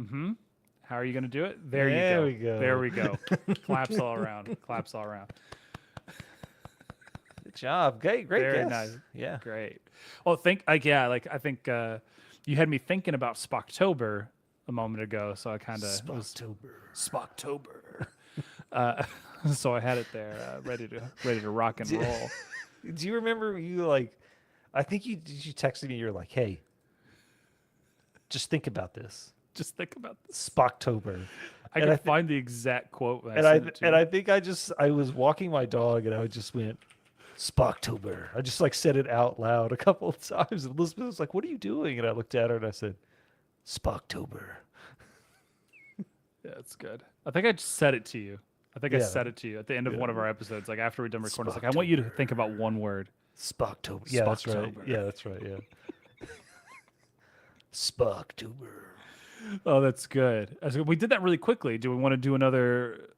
Mm-hmm. How are you going to do it? There you go. There we go. Claps all around. Claps all around. Good job. Great Very guess. nice. Yeah. Great. Well, I think you had me thinking about Spocktober a moment ago, so I kind of Spocktober. So I had it there, ready to rock and roll. Do you remember I think you texted me, you're like, hey, just think about this. Just think about this. Spocktober. I can find the exact quote. And I think I was walking my dog and I just went, Spocktober. I just said it out loud a couple of times. And Elizabeth was like, what are you doing? And I looked at her and I said, Spocktober. Yeah, it's good. I think I just said it to you. I Yeah. said it to you at the end of one of our episodes. Like after we're done recording, I want you to think about one word. Spocktober. Yeah, that's right. Spocktober. Yeah, that's right. Yeah. Spocktober. Oh, that's good. We did that really quickly. Do we want to do another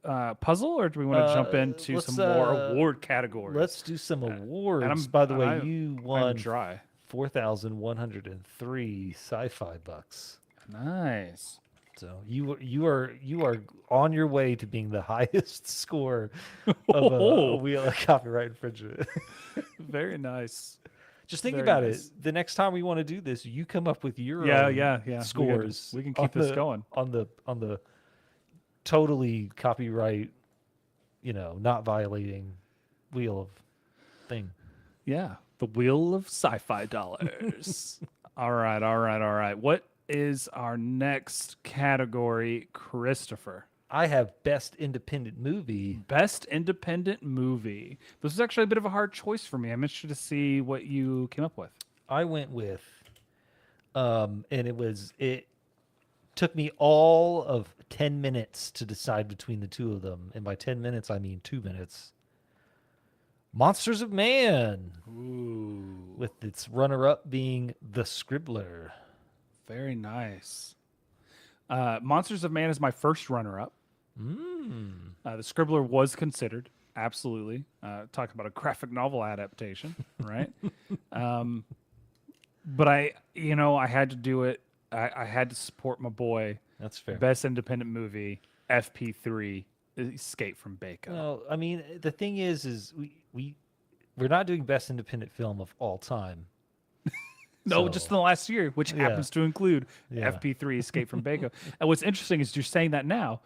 puzzle, or do we want to jump into some more award categories? Let's do some awards. I'm- By the way, I- you I'm won dry. 4,103 sci-fi bucks. Nice. So you are on your way to being the highest score of a wheel of copyright infringement. Very nice. Just think Very about nice. it. The next time we want to do this, you come up with your Yeah. scores. We can keep this going on the totally copyright, not violating wheel of thing. Yeah, the wheel of sci-fi dollars. All right. What is our next category, Christopher? I have best independent movie. Best independent movie. This is actually a bit of a hard choice for me. I'm interested to see what you came up with. I went with, and it took me all of 10 minutes to decide between the two of them. And by 10 minutes, I mean 2 minutes. Monsters of Man, Ooh, with its runner-up being The Scribbler. very nice. Monsters of Man is my first runner-up. The Scribbler was considered, absolutely. Talk about a graphic novel adaptation, right? But I had to do it. I had to support my boy. That's fair. Best independent movie, FP3, Escape from Baco. Well, I mean, the thing is we're not doing best independent film of all time. No, So- just in the last year, which happens to include Yeah. FP3, Escape from Baco. And what's interesting is you're saying that now.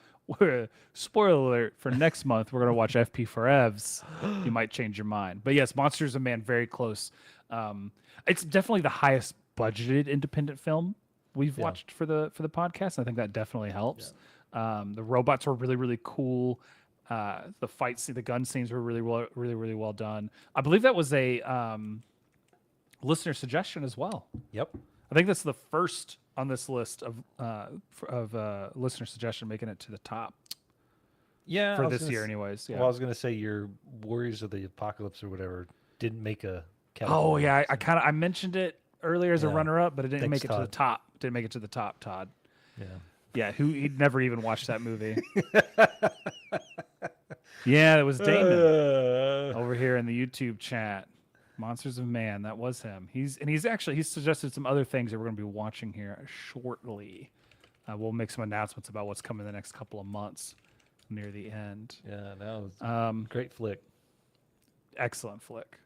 Spoiler alert, for next month, we're going to watch FP Forevs. You might change your mind. But yes, Monsters of Man, very close. It's definitely the highest budgeted independent film we've watched for the podcast. I think that definitely helps. The robots were really, really cool. The fight scene, the gun scenes were really well done. I believe that was a listener suggestion as well. Yep. I think that's the first on this list of listener suggestion making it to the top Yeah. for this year, anyways. Yeah. Well, I was going to say your Warriors of the Apocalypse or whatever didn't make a category. Oh yeah, I mentioned it earlier as a Yeah. runner-up, but it didn't Thanks, make it to the Todd. top. Didn't make it to the top, Todd. Yeah. Yeah, he'd never even watched that movie. Yeah, it was Damon over here in the YouTube chat. Monsters of Man. That was him. He's suggested some other things that we're going to be watching here shortly. We'll make some announcements about what's coming in the next couple of months near the end. Yeah, that was great flick. Excellent flick.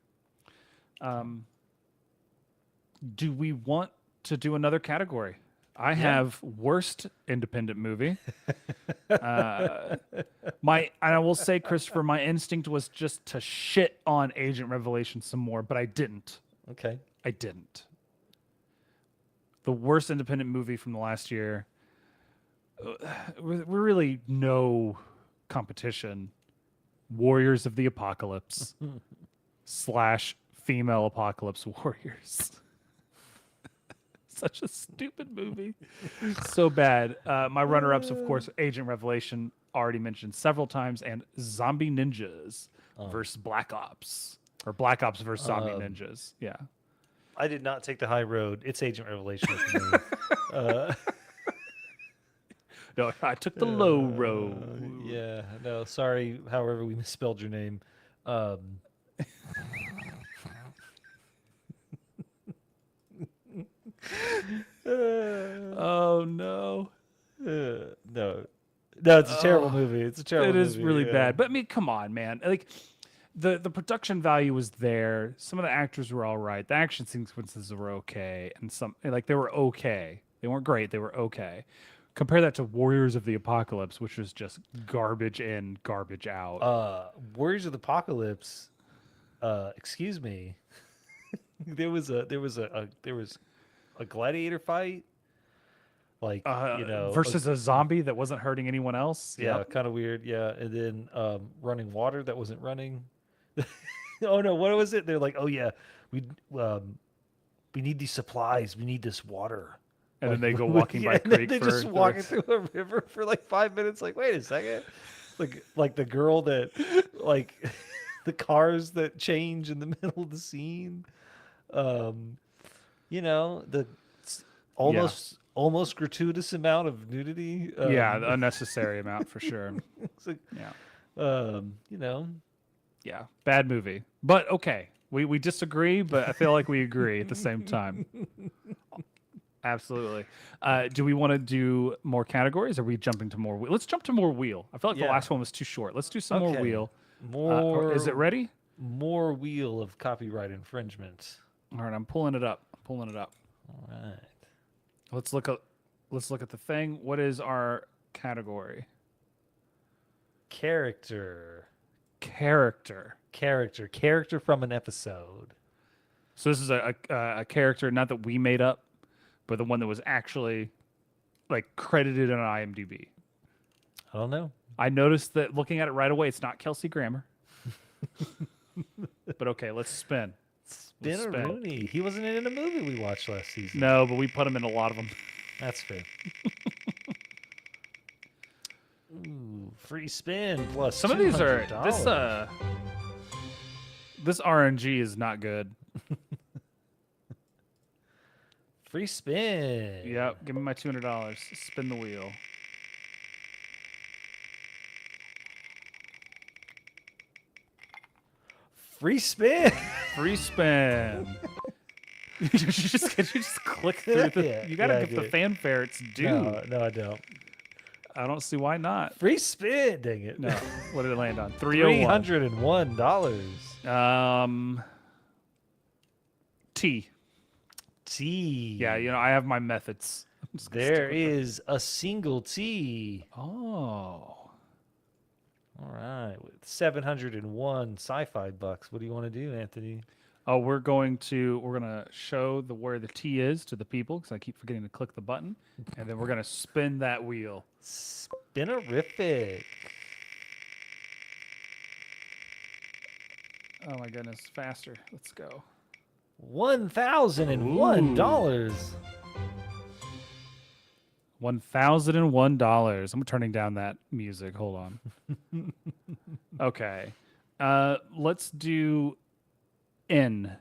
Do we want to do another category? I have worst independent movie. And I will say, Christopher, my instinct was just to shit on Agent Revelation some more, but I didn't. Okay. I didn't. The worst independent movie from the last year. We're really no competition. Warriors of the Apocalypse / female apocalypse warriors. Such a stupid movie. So bad. My runner-ups, of course, Agent Revelation, already mentioned several times, and Zombie Ninjas versus Black Ops. Or Black Ops versus Zombie Ninjas. Yeah. I did not take the high road. It's Agent Revelation for me. No, I took the low road. Yeah, no, sorry, however we misspelled your name. Oh, no. No, it's a terrible movie. It's a terrible movie. It is really yeah. bad. But I mean, come on, man. Like, the production value was there. Some of the actors were all right. The action sequences were okay, and some they were okay. They weren't great. They were okay. Compare that to Warriors of the Apocalypse, which was just garbage in, garbage out. Warriors of the Apocalypse. Excuse me. there was a gladiator fight, versus a zombie that wasn't hurting anyone else. Yeah, Yep. kind of weird. Yeah, and then running water that wasn't running. Oh no, what was it? They're like, oh yeah, we need these supplies. We need this water. And then they go walking by a creek. They just walking through a river for like 5 minutes. Like, wait a second. Like the girl that the cars that change in the middle of the scene. The almost gratuitous amount of nudity. Yeah, the unnecessary amount for sure. It's like, yeah. Yeah, bad movie. But okay, we disagree, but I feel like we agree at the same time. Absolutely. Do we want to do more categories? Or are we jumping to more wheel? Let's jump to more wheel. I feel like the last one was too short. Let's do some more wheel. More. Is it ready? More wheel of copyright infringement. All right, I'm pulling it up. All right. Let's look at the thing. What is our category? Character from an episode. So this is a character not that we made up, but the one that was actually credited on IMDb. I don't know. I noticed that looking at it right away, it's not Kelsey Grammer. But okay, let's spin. Spin Rooney. He wasn't in a movie we watched last season. No, but we put him in a lot of them. That's fair. Ooh, free spin plus some of these are $200. This RNG is not good. Free spin. Yep, give me my $200. Spin the wheel. Free spin. Free spin. you just click through the. Yeah, you gotta yeah, give the fanfare its due. No, I don't. I don't see why not. Free spin. Dang it. No. What did it land on? $301. T. Yeah, I have my methods. There is a single T. Oh. All right, with 701 sci-fi bucks. What do you want to do, Anthony? Oh, we're gonna show where the T is to the people because I keep forgetting to click the button, and then we're gonna spin that wheel. Spinerific. Oh my goodness, faster! Let's go. $1,001. $1,001. I'm turning down that music. Hold on. Okay. Let's do N.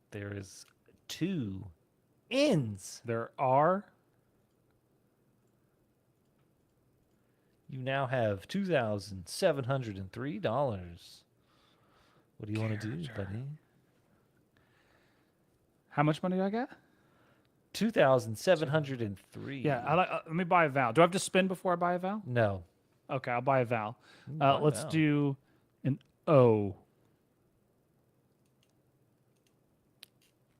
There is 2 N's. There are. You now have $2,703. What do you want to do, buddy? How much money do I get? 2,703. Yeah, let me buy a vowel. Do I have to spin before I buy a vowel? No. Okay, I'll buy a vowel. Buy Let's vowel. do an O.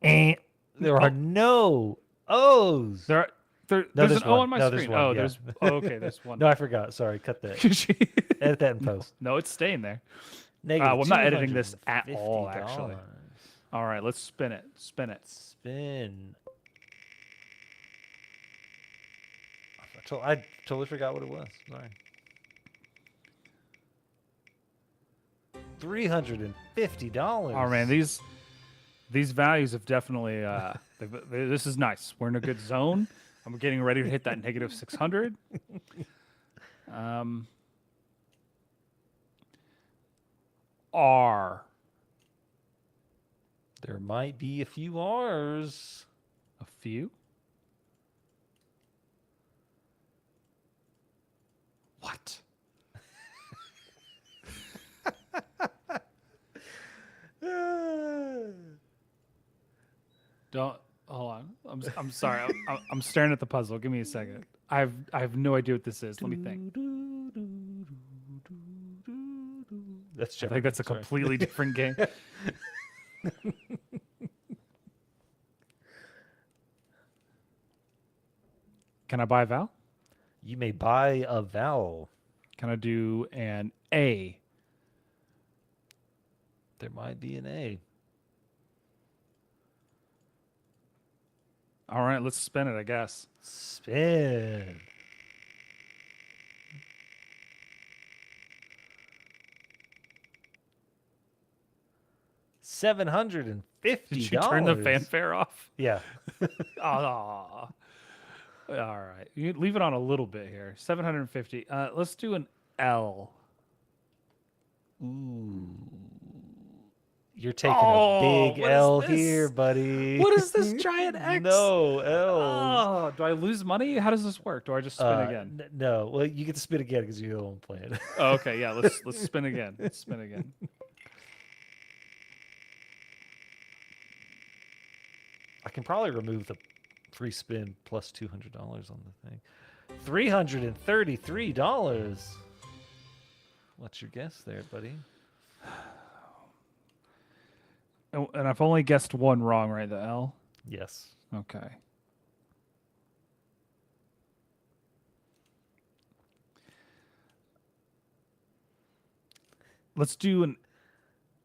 There are no O's. There's there's an O one. on my No, there's screen. one, Oh, yeah. okay, there's one. No, I forgot. Sorry, cut that. Edit that in post. No, it's staying there. Negative Well, I'm not editing this at all, $250. actually. All right, let's spin it. Spin it. Spin. I totally forgot what it was. Sorry. $350. Oh man, these values have definitely. This is nice. We're in a good zone. I'm getting ready to hit that negative 600. R. There might be a few R's. A few. What? Don't hold on. I'm sorry. I'm staring at the puzzle. Give me a second. I have no idea what this is. Let me think. That's I think that's a completely different game. Can I buy a vowel? You may buy a vowel. Can I do an A? There might be an A. All right, let's spin it, I guess. Spin. $750. Did you turn the fanfare off? Yeah. Oh. All right. You leave it on a little bit here. 750. Let's do an L. Ooh. You're taking Oh, a big what is L this? here, buddy. What is this giant X? No, L. Oh, do I lose money? How does this work? Do I just spin again? No. Well, you get to spin again because you're the one playing. Oh, okay, yeah. Let's spin again. Let's spin again. I can probably remove the free spin plus $200 on the thing. $333. What's your guess there, buddy? Oh, and I've only guessed one wrong, right? The L? Yes. Okay. Let's do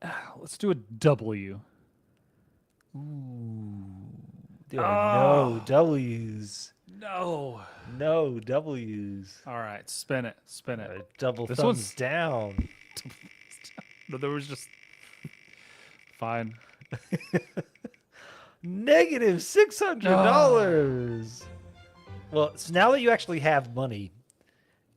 a W. Ooh. There are no W's. No. No W's. All right, spin it. Spin it. Double This thumbs one's- down. But there was just fine. Negative $600. Well, so now that you actually have money,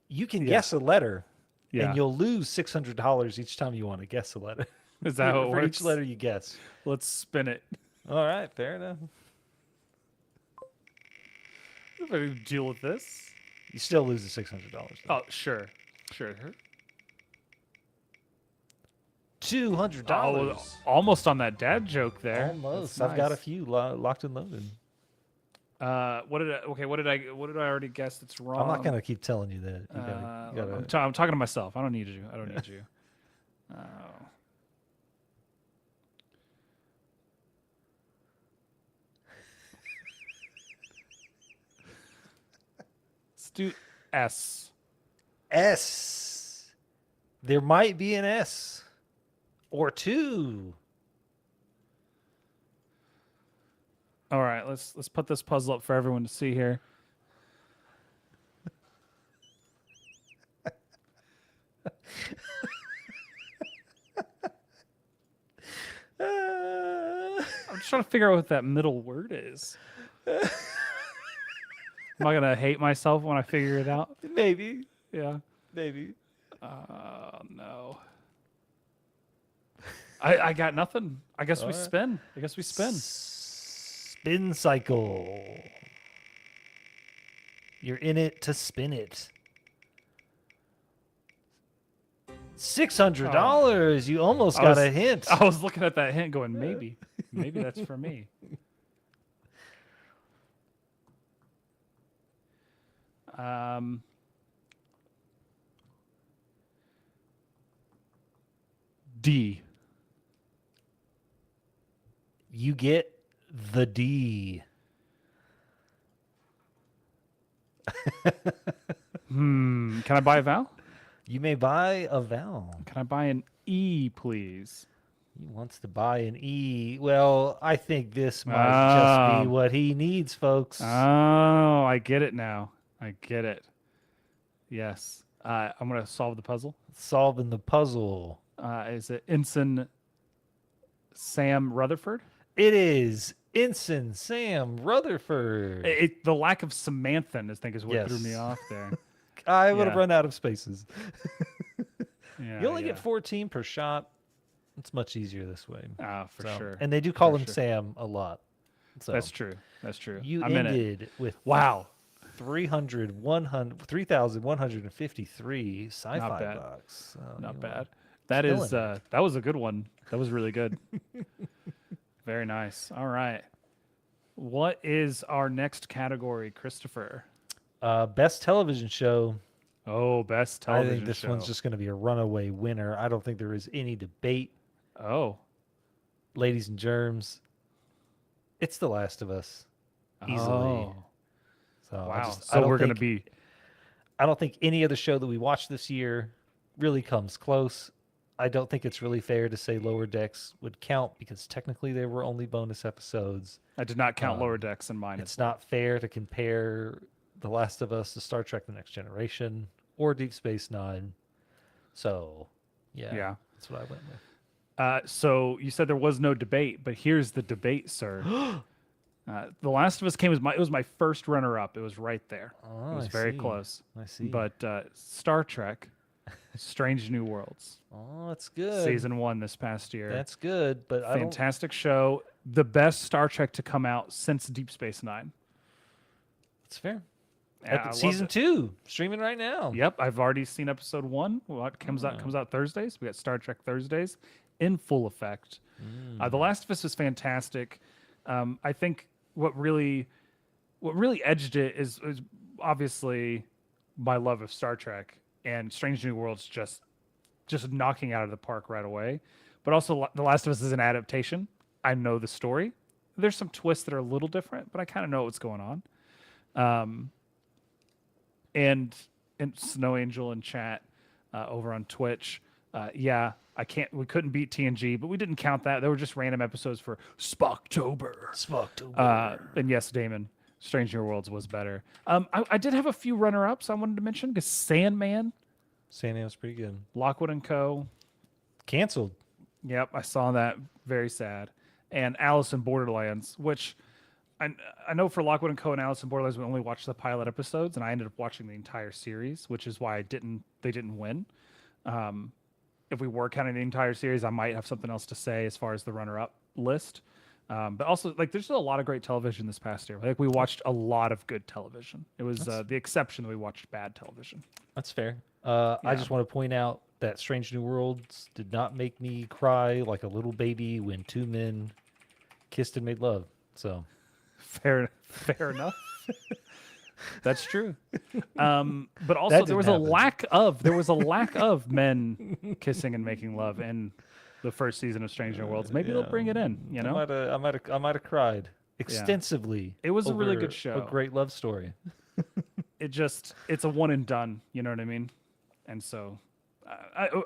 you can guess a letter, Yeah. and you'll lose $600 each time you want to guess a letter. Is that how it For works? each letter you guess. Let's spin it. All right, fair enough. If I deal with this. You still lose the $600. though. Oh, sure. Sure. $200. Oh, almost on that dad joke there. Almost. That's I've got a nice. few locked and loaded. What did I already guess that's wrong? I'm not gonna keep telling you that. You gotta, I'm talking to myself. I don't need you. I don't need you. Let's do S. S. There might be an S or two. All right, let's put this puzzle up for everyone to see here. I'm just trying to figure out what that middle word is. Am I gonna hate myself when I figure it out? Maybe. Yeah. Maybe. No. I got nothing. I guess we All right. spin. I guess we spin. Spin cycle. You're in it to spin it. $600. You almost I got was- a hint. I was looking at that hint going, maybe that's for me. Um, D. You get the D. Can I buy a vowel? You may buy a vowel. Can I buy an E, please? He wants to buy an E. Well, I think this might just be what he needs, folks. Oh, I get it now. I get it. Yes. I'm going to solve the puzzle. Solving the puzzle. Is it Ensign Sam Rutherford? It is Ensign Sam Rutherford. The lack of Samantha, I think, is what threw me Yes. off there. I would have Yeah. run out of spaces. Yeah, You only get 14 per shot. It's much easier this way. For sure. And they do call For him sure. Sam a lot. So That's true. That's true. You I'm in it. ended with Wow. 3,153 sci-fi Not bad. bucks. So Not you bad. are That killing is it. that was a good one. That was really good. Very nice. All right. What is our next category, Christopher? Best television show. Oh, best television I think this show. one's just going to be a runaway winner. I don't think there is any debate. Oh. Ladies and germs, it's The Last of Us. Easily. Oh. So I Wow. just- I So don't we're going to think- be I don't think any other show that we watched this year really comes close. I don't think it's really fair to say Lower Decks would count because technically they were only bonus episodes. I did not count Lower Decks in mine. It's not fair to compare The Last of Us to Star Trek The Next Generation or Deep Space Nine. So, Yeah. that's what I went with. So you said there was no debate, but here's the debate, sir. The Last of Us it was my first runner-up. It was right there. Oh, It was I very see. close. I see. But Star Trek, Strange New Worlds, Oh, that's good. season 1 this past year. That's good, but I don't. Fantastic show. The best Star Trek to come out since Deep Space Nine. It's fair. Yeah, I loved Season it. 2 streaming right now. Yep, I've already seen episode 1. What comes out Thursdays. We got Star Trek Thursdays in full effect. The Last of Us was fantastic. I think what really edged it is obviously my love of Star Trek, and Strange New Worlds just knocking out of the park right away. But also, The Last of Us is an adaptation. I know the story. There's some twists that are a little different, but I kind of know what's going on. And Snow Angel in chat over on Twitch. We couldn't beat TNG, but we didn't count that. There were just random episodes for Spocktober. And yes, Damon, Strange New Worlds was better. I did have a few runner-ups I wanted to mention because Sandman, Sandman's pretty good. Lockwood and Co. Canceled. Yep, I saw that. Very sad. And Alice in Borderlands, which I know for Lockwood and Co. and Alice in Borderlands, we only watched the pilot episodes, and I ended up watching the entire series, which is why they didn't win. If we were counting the entire series, I might have something else to say as far as the runner-up list. But also, there's still a lot of great television this past year. We watched a lot of good television. It was the exception that we watched bad television. That's fair. I just want to point out that Strange New Worlds did not make me cry like a little baby when two men kissed and made love. So Fair enough. That's true. But also That there was didn't a lack of men kissing and making love in the first season of Strange New Worlds. Maybe they'll bring it in, you know? I might have cried extensively. It was a really over good show. A great love story. It's a one and done, you know what I mean? And so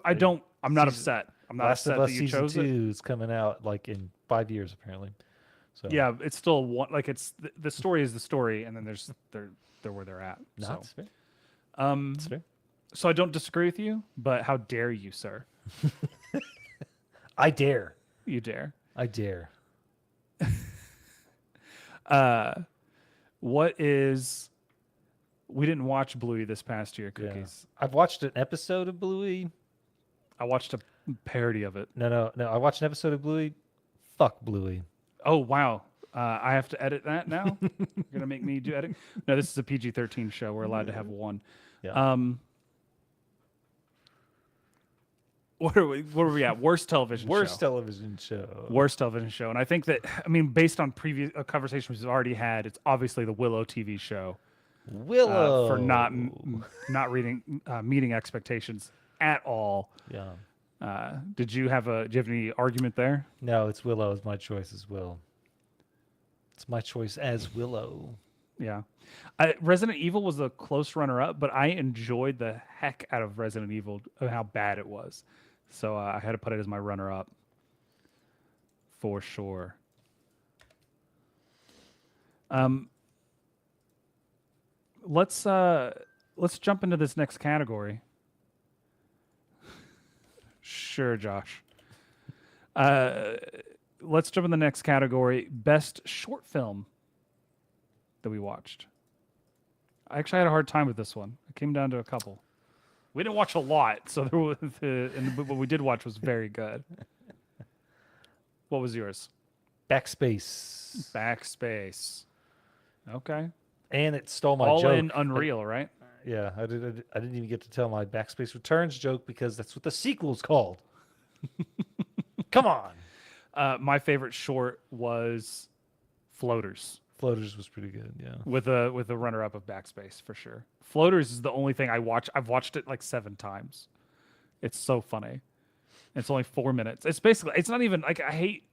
I'm not upset. I'm not Last upset of Us that you season chose it. 2 is coming out like in 5 years apparently. So Yeah, it's still one. Like it's the story is the story, and then they're where they're at. no, So, it's fair. um, so I don't disagree with you, but how dare you, sir? I dare. You dare. I dare. What is? We didn't watch Bluey this past year, Yeah. Cookies. I've watched an episode of Bluey. I watched a parody of it. No. I watched an episode of Bluey. Fuck Bluey. Oh wow! I have to edit that now. You're gonna make me do edit? No, this is a PG-13 show. We're allowed to have one. Yeah. What are we? What are we at? Worst television Worst show. television show. Worst television show. And I think that, I mean, based on previous conversations we've already had, it's obviously the Willow TV show Willow. for not meeting expectations at all. Yeah. Do you have any argument there? No, it's Willow is my choice as well. It's my choice as Willow. Yeah. Resident Evil was a close runner-up, but I enjoyed the heck out of Resident Evil and how bad it was. So I had to put it as my runner-up for sure. Let's jump into this next category. Sure, Josh. Let's jump in the next category. Best short film that we watched. I actually had a hard time with this one. It came down to a couple. We didn't watch a lot, so there was and what we did watch was very good. What was yours? Backspace. Backspace. Okay. And it stole my All joke. in Unreal, right? Yeah, I didn't even get to tell my Backspace Returns joke because that's what the sequel's called. Come on. My favorite short was Floaters. Floaters was pretty good, yeah. With a runner-up of Backspace for sure. Floaters is the only thing I watch. I've watched it like 7 times. It's so funny. It's only 4 minutes. It's not even like, I hate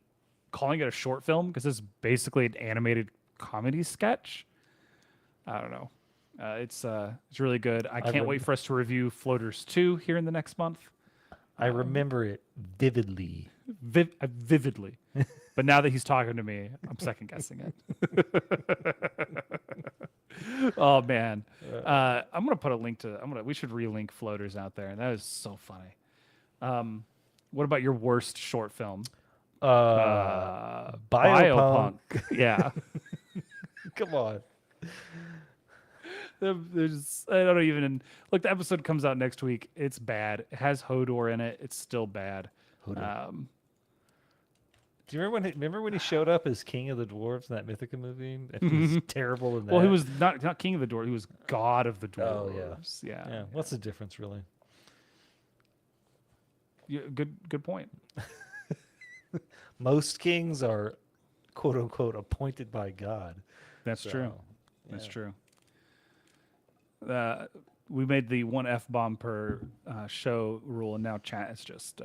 calling it a short film because it's basically an animated comedy sketch. I don't know. It's really good. I can't wait for us to review Floaters 2 here in the next month. I remember it vividly. Vividly. But now that he's talking to me, I'm second guessing it. Oh man. I'm gonna put a link to we should relink Floaters out there. That is so funny. What about your worst short film? Biopunk. Yeah. Come on. There's I don't even look. The episode comes out next week. It's bad. It has Hodor in it. It's still bad. Hodor. Do you remember when he showed up as King of the Dwarves in that Mythica movie? And he was terrible in that. Well, he was not King of the Dwarves. He was God of the Dwarves. Oh yeah. What's the difference, really? Yeah, good point. Most kings are, quote unquote, appointed by God. That's true. Yeah. That's true. We made the one F-bomb per show rule, and now chat is just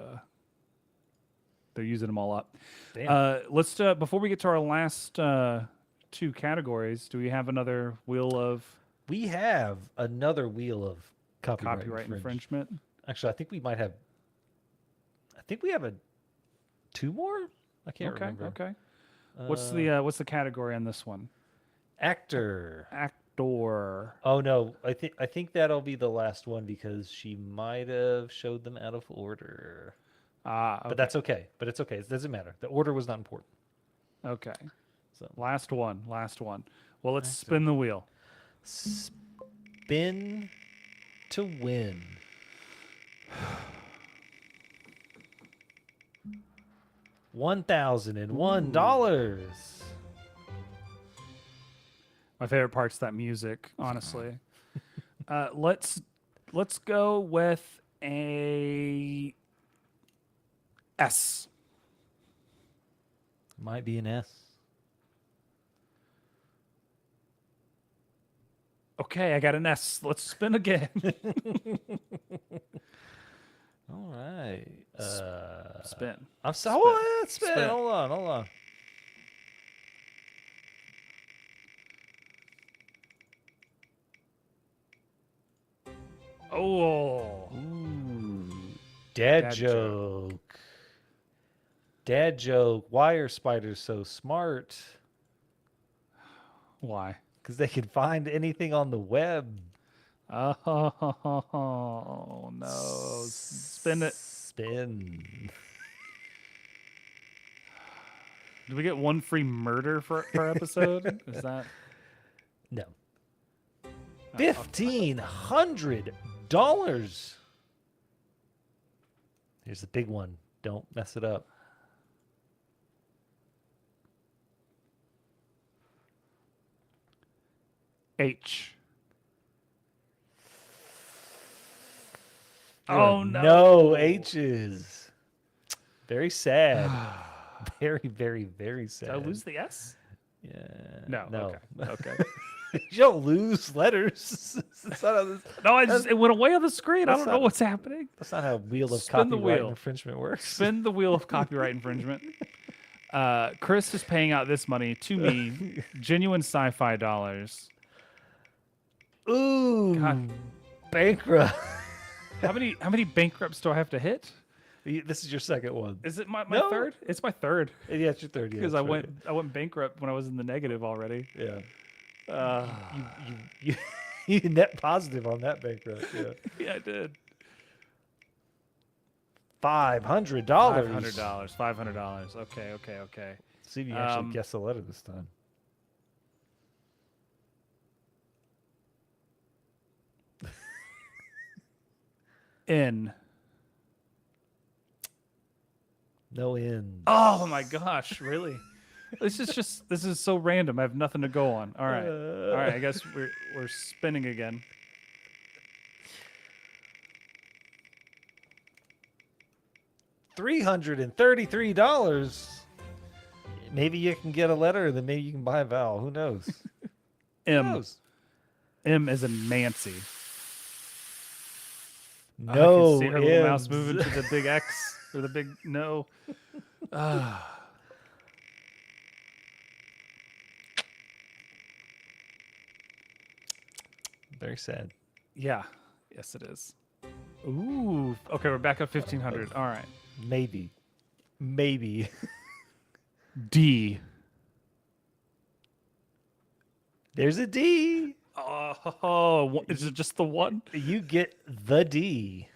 they're using them all up. Let's before we get to our last 2 categories, do we have another wheel of? We have another wheel of copyright infringement. Actually, I think we might have. I think we have 2 more. I can't remember. Okay. What's the category on this one? Actor. Oh no, I think that'll be the last one because she might have showed them out of order. Okay. But that's okay. But it's okay. It doesn't matter. The order was not important. Okay. So last one. Well, let's spin the wheel. Spin to win. $1,001. My favorite part's that music, honestly. Let's go with a S. Might be an S. Okay, I got an S. Let's spin again. All right. Spin. I'm so spin. Hold on. Oh. Ooh. Dad joke. Dad joke. Why are spiders so smart? Why? Because they can find anything on the web. Oh no! Spin it. Spin. Do we get 1 free murder per episode? Is that no? $1,500. Here's the big one. Don't mess it up. H? There are Oh no no. H's. Very sad. Very, very, very sad. Did I lose the S? Yeah. No. No. Okay. Okay. You don't lose letters. That's not how this, No, that's, it went away on the screen. I that's don't know not- what's happening. that's not how Wheel of Spin the Copyright wheel. Infringement works. Spin the wheel of copyright infringement. Chris is paying out this money to me, genuine sci-fi dollars. Ooh. God. Bankrupt. How many bankrupts do I have to hit? This is your second one. Is it my No. third? It's my third Yeah, it's your third. Yeah, because that's I right. went bankrupt when I was in the negative already. Yeah. Uh, You net positive on that bankrupt. Yeah. yeah, I did. $500. $500. Okay. See if you actually guess the letter this time. N. No end. Oh my gosh, really? This is so random. I have nothing to go on. All right. I guess we're spinning again. $333. Maybe you can get a letter, then maybe you can buy a vowel. Who knows? Who M. knows? M as in Nancy. I No. can see her little mouse M's. moving to the big X or the big no. Very sad. Yeah. Yes, it is. Ooh. Okay, we're back up 1500. All right. Maybe. D. There's a D. Oh, is it just the one? You get the D.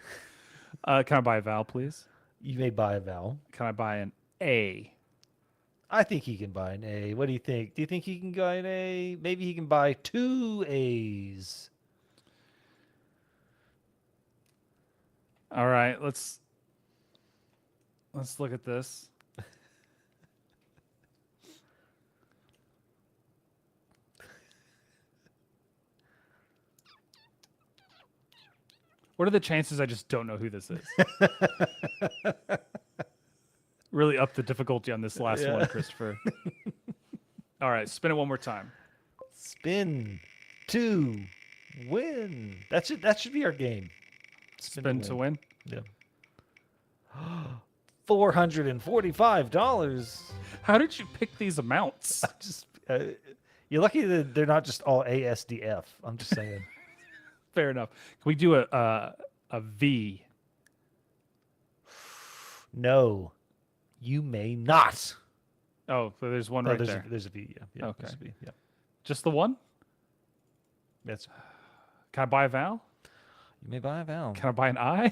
Can I buy a vowel, please? You may buy a vowel. Can I buy an A? I think he can buy an A. What do you think? Do you think he can buy an A? Maybe he can buy 2 A's. All right, let's look at this. What are the chances I just don't know who this is? Really up the difficulty on this last one, Christopher. All right, spin it one more time. Spin to win. That should be our game. Spin to win. Yeah. $445. How did you pick these amounts? Just you're lucky that they're not just all ASDF. I'm just saying. Fair enough. Can we do a V? No, you may not. Oh, so there's one No, right there's there. there's a V. Yeah. Okay. There's a V. Yeah. Just the one? That's. Can I buy a vowel? You may buy a vowel. Can I buy an I?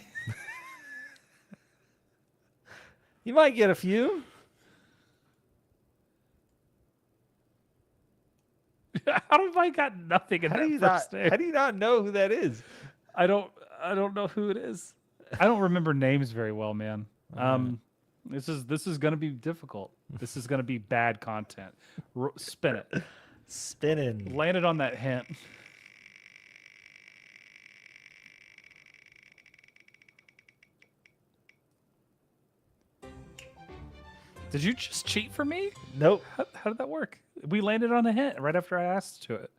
You might get a few. How have I got nothing in How that do you first not? name? How do you not know who that is? I don't know who it is. I don't remember names very well, man. This is gonna be difficult. This is gonna be bad content. Spin it. Spinning. Landed on that hint. Did you just cheat for me? Nope. How did that work? We landed on a hint right after I asked to it.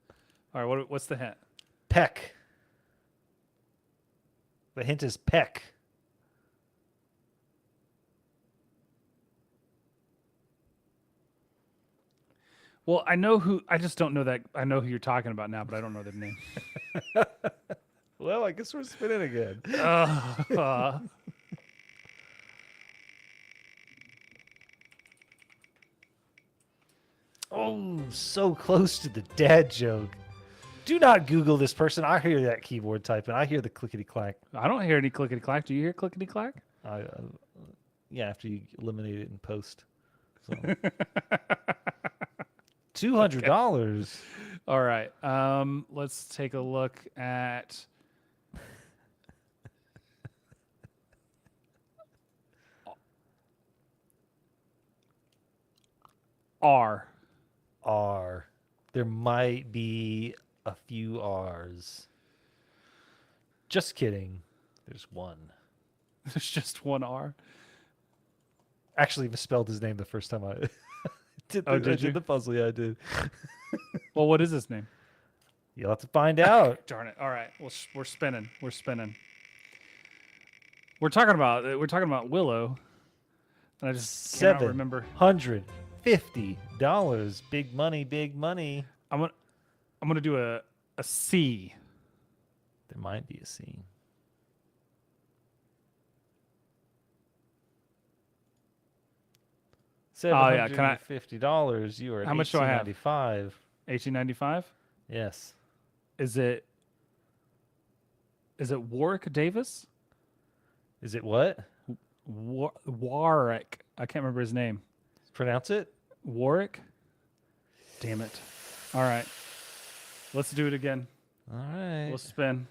All right, what's the hint? Peck. The hint is peck. Well, I know who. I just don't know that. I know who you're talking about now, but I don't know their name. Well, I guess we're spinning again. Oh, so close to the dad joke. Do not Google this person. I hear that keyboard typing. I hear the clickety clack. I don't hear any clickety clack. Do you hear clickety clack? Yeah, after you eliminate it in post. So. $200. All right. Let's take a look at. R. R. There might be a few R's. Just kidding. There's one. There's just one R. Actually, misspelled his name the first time I did Oh, did I you? did the puzzle. Yeah, I did. Well, what is his name? You'll have to find out. Darn it! All right, well, we're spinning. We're spinning. We're talking about Willow, and I just cannot remember. $750. Big money, big money. I'm gonna do a C. There might be a scene. Oh yeah, can I? $750. You are at How much do I have? $18.95. 1895. Yes. Is it Warwick Davis? Is it what? Warwick. I can't remember his name. Pronounce it? Warwick. Damn it. All right. Let's do it again. All right. We'll spin.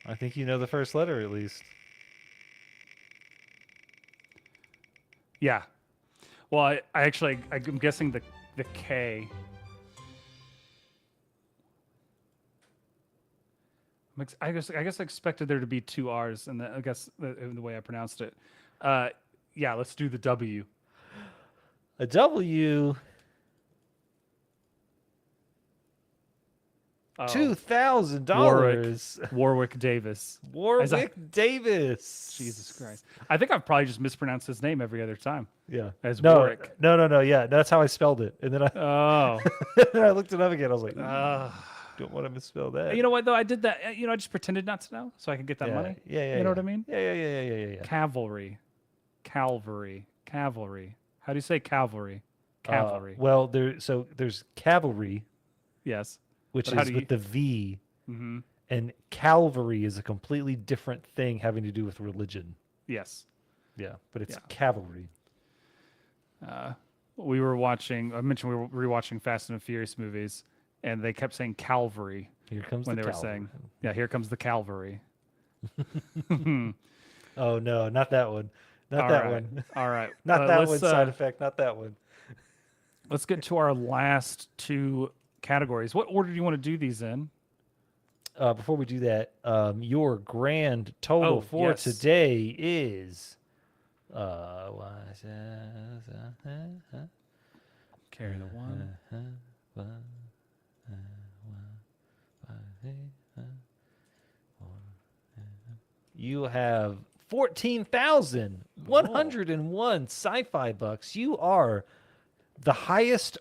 I think you know the first letter at least. Yeah. Well, I'm guessing the K. I guess I expected there to be two R's, and I guess the way I pronounced it. Yeah, let's do the W. A W. Oh, $2,000. Warwick Davis. Warwick Davis. Jesus Christ! I think I've probably just mispronounced his name every other time. Yeah. As No, Warwick. no. Yeah, that's how I spelled it. And then Oh. then I looked it up again. I was like, don't want to misspell that. You know what though? I did that. I just pretended not to know, so I could get that money. Yeah. You know what I mean? Yeah. Cavalry. How do you say cavalry? Cavalry. Well, there's cavalry, Yes. which But how is do with you- the V, Mm-hmm. and Calvary is a completely different thing having to do with religion. Yes. Yeah, but it's Yeah. cavalry. We were watching. I mentioned we were rewatching Fast and Furious movies, and they kept saying Calvary Here comes when the they were cavalry. saying, "Yeah, here comes the cavalry." Oh no, not that one. Not All that right. one. All right. Not that let's, one. Side effect. Not that one. Let's get to our last two categories. What order do you want to do these in? Before we do that, your grand total for yes. today is Carry the one. You have 14,101 sci-fi bucks. You are the highest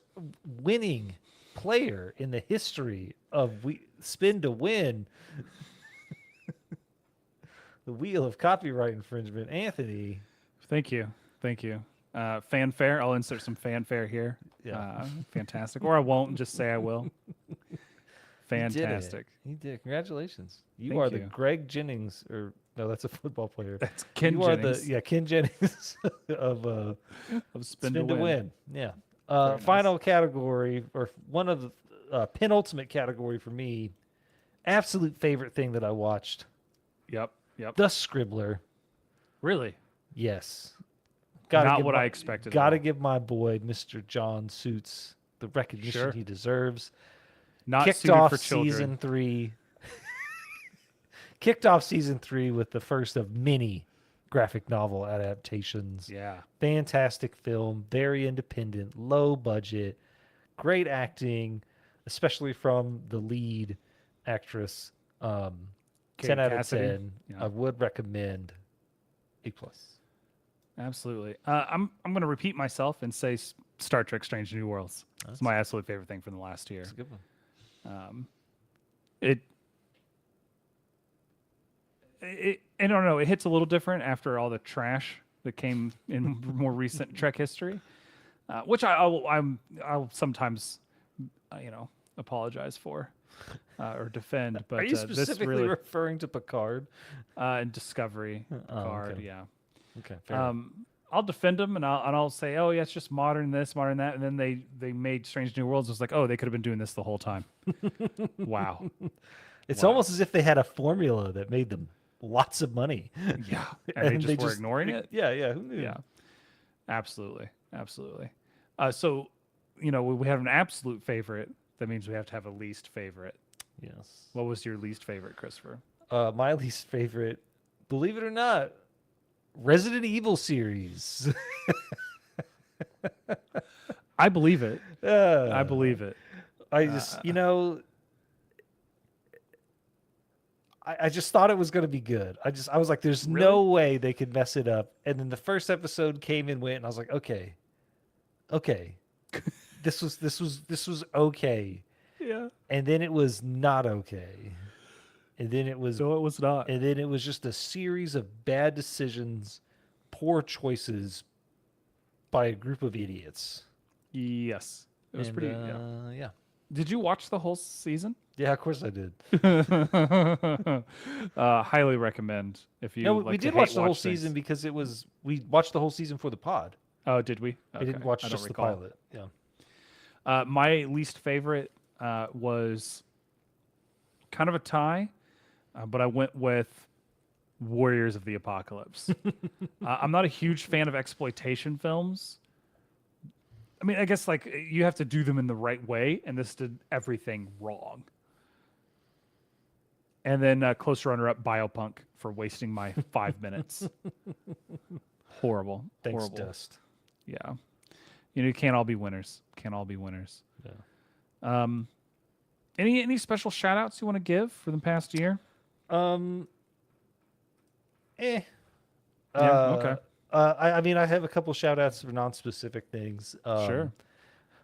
winning player in the history of spin to win. The wheel of copyright infringement, Anthony. Thank you. Fanfare. I'll insert some fanfare here. Yeah. Fantastic. Or I won't and just say I will. Fantastic. You did. Congratulations. You Thank are the you. Greg Jennings, or no, that's a football player. That's Ken you Jennings are Ken Jennings of of Spin to Win. Yeah. Very Final category, or one of the penultimate category for me. Absolute favorite thing that I watched. Yep. The Scribbler. Really? Yes. Not what I expected. Got to give my boy, Mr. John Suits, the recognition he deserves. Not Kicked suited off for children. season 3. Kicked off season 3 with the first of many graphic novel adaptations. Yeah. Fantastic film, very independent, low budget, great acting, especially from the lead actress. 10 out of Cassidy. 10. Yeah. I would recommend A+. Absolutely. I'm going to repeat myself and say Star Trek: Strange New Worlds. It's my absolute favorite thing from the last year. That's a good one. I don't know. It hits a little different after all the trash that came in more recent Trek history, which I'll sometimes, apologize for or defend. But Are you specifically this really, referring to Picard? and Discovery, Picard, okay. yeah. Okay, fair enough. I'll defend them and I'll say, oh yeah, it's just modern this, modern that, and then they made Strange New Worlds. It's like, oh, they could have been doing this the whole time. Wow. It's almost as if they had a formula that made them lots of money. Yeah, and they just were ignoring it. Yeah. Who knew? Yeah, absolutely. So, we have an absolute favorite. That means we have to have a least favorite. Yes. What was your least favorite, Christopher? My least favorite, believe it or not, Resident Evil series. I believe it. I uh, believe it. I just, Uh, I just thought it was going to be good. I was like, there's really? no way they could mess it up. And then the first episode came and went, and I was like, okay, this was okay. Yeah. And then it was not okay. And then it was, No, it was not. and then it was just a series of bad decisions, poor choices by a group of idiots. Yes. It was And pretty. Yeah. yeah, Did you watch the whole season? yeah, of course I did. Highly recommend if No, you we like to did hate watch the whole watch season things. because we watched the whole season for the pod. Oh, did we? We Okay. didn't watch I don't just the recall. pilot. Yeah. My least favorite was kind of a tie, but I went with Warriors of the Apocalypse. I'm not a huge fan of exploitation films. I mean, I guess like you have to do them in the right way, and this did everything wrong. And then close runner-up Biopunk for wasting my 5 minutes. Horrible. Thanks, Horrible. Dust. Yeah. You can't all be winners. Can't all be winners. Yeah. Any special shout outs you want to give for the past year? Um. Eh. Yeah. Okay. I mean, I have a couple shout outs for non-specific things. Sure.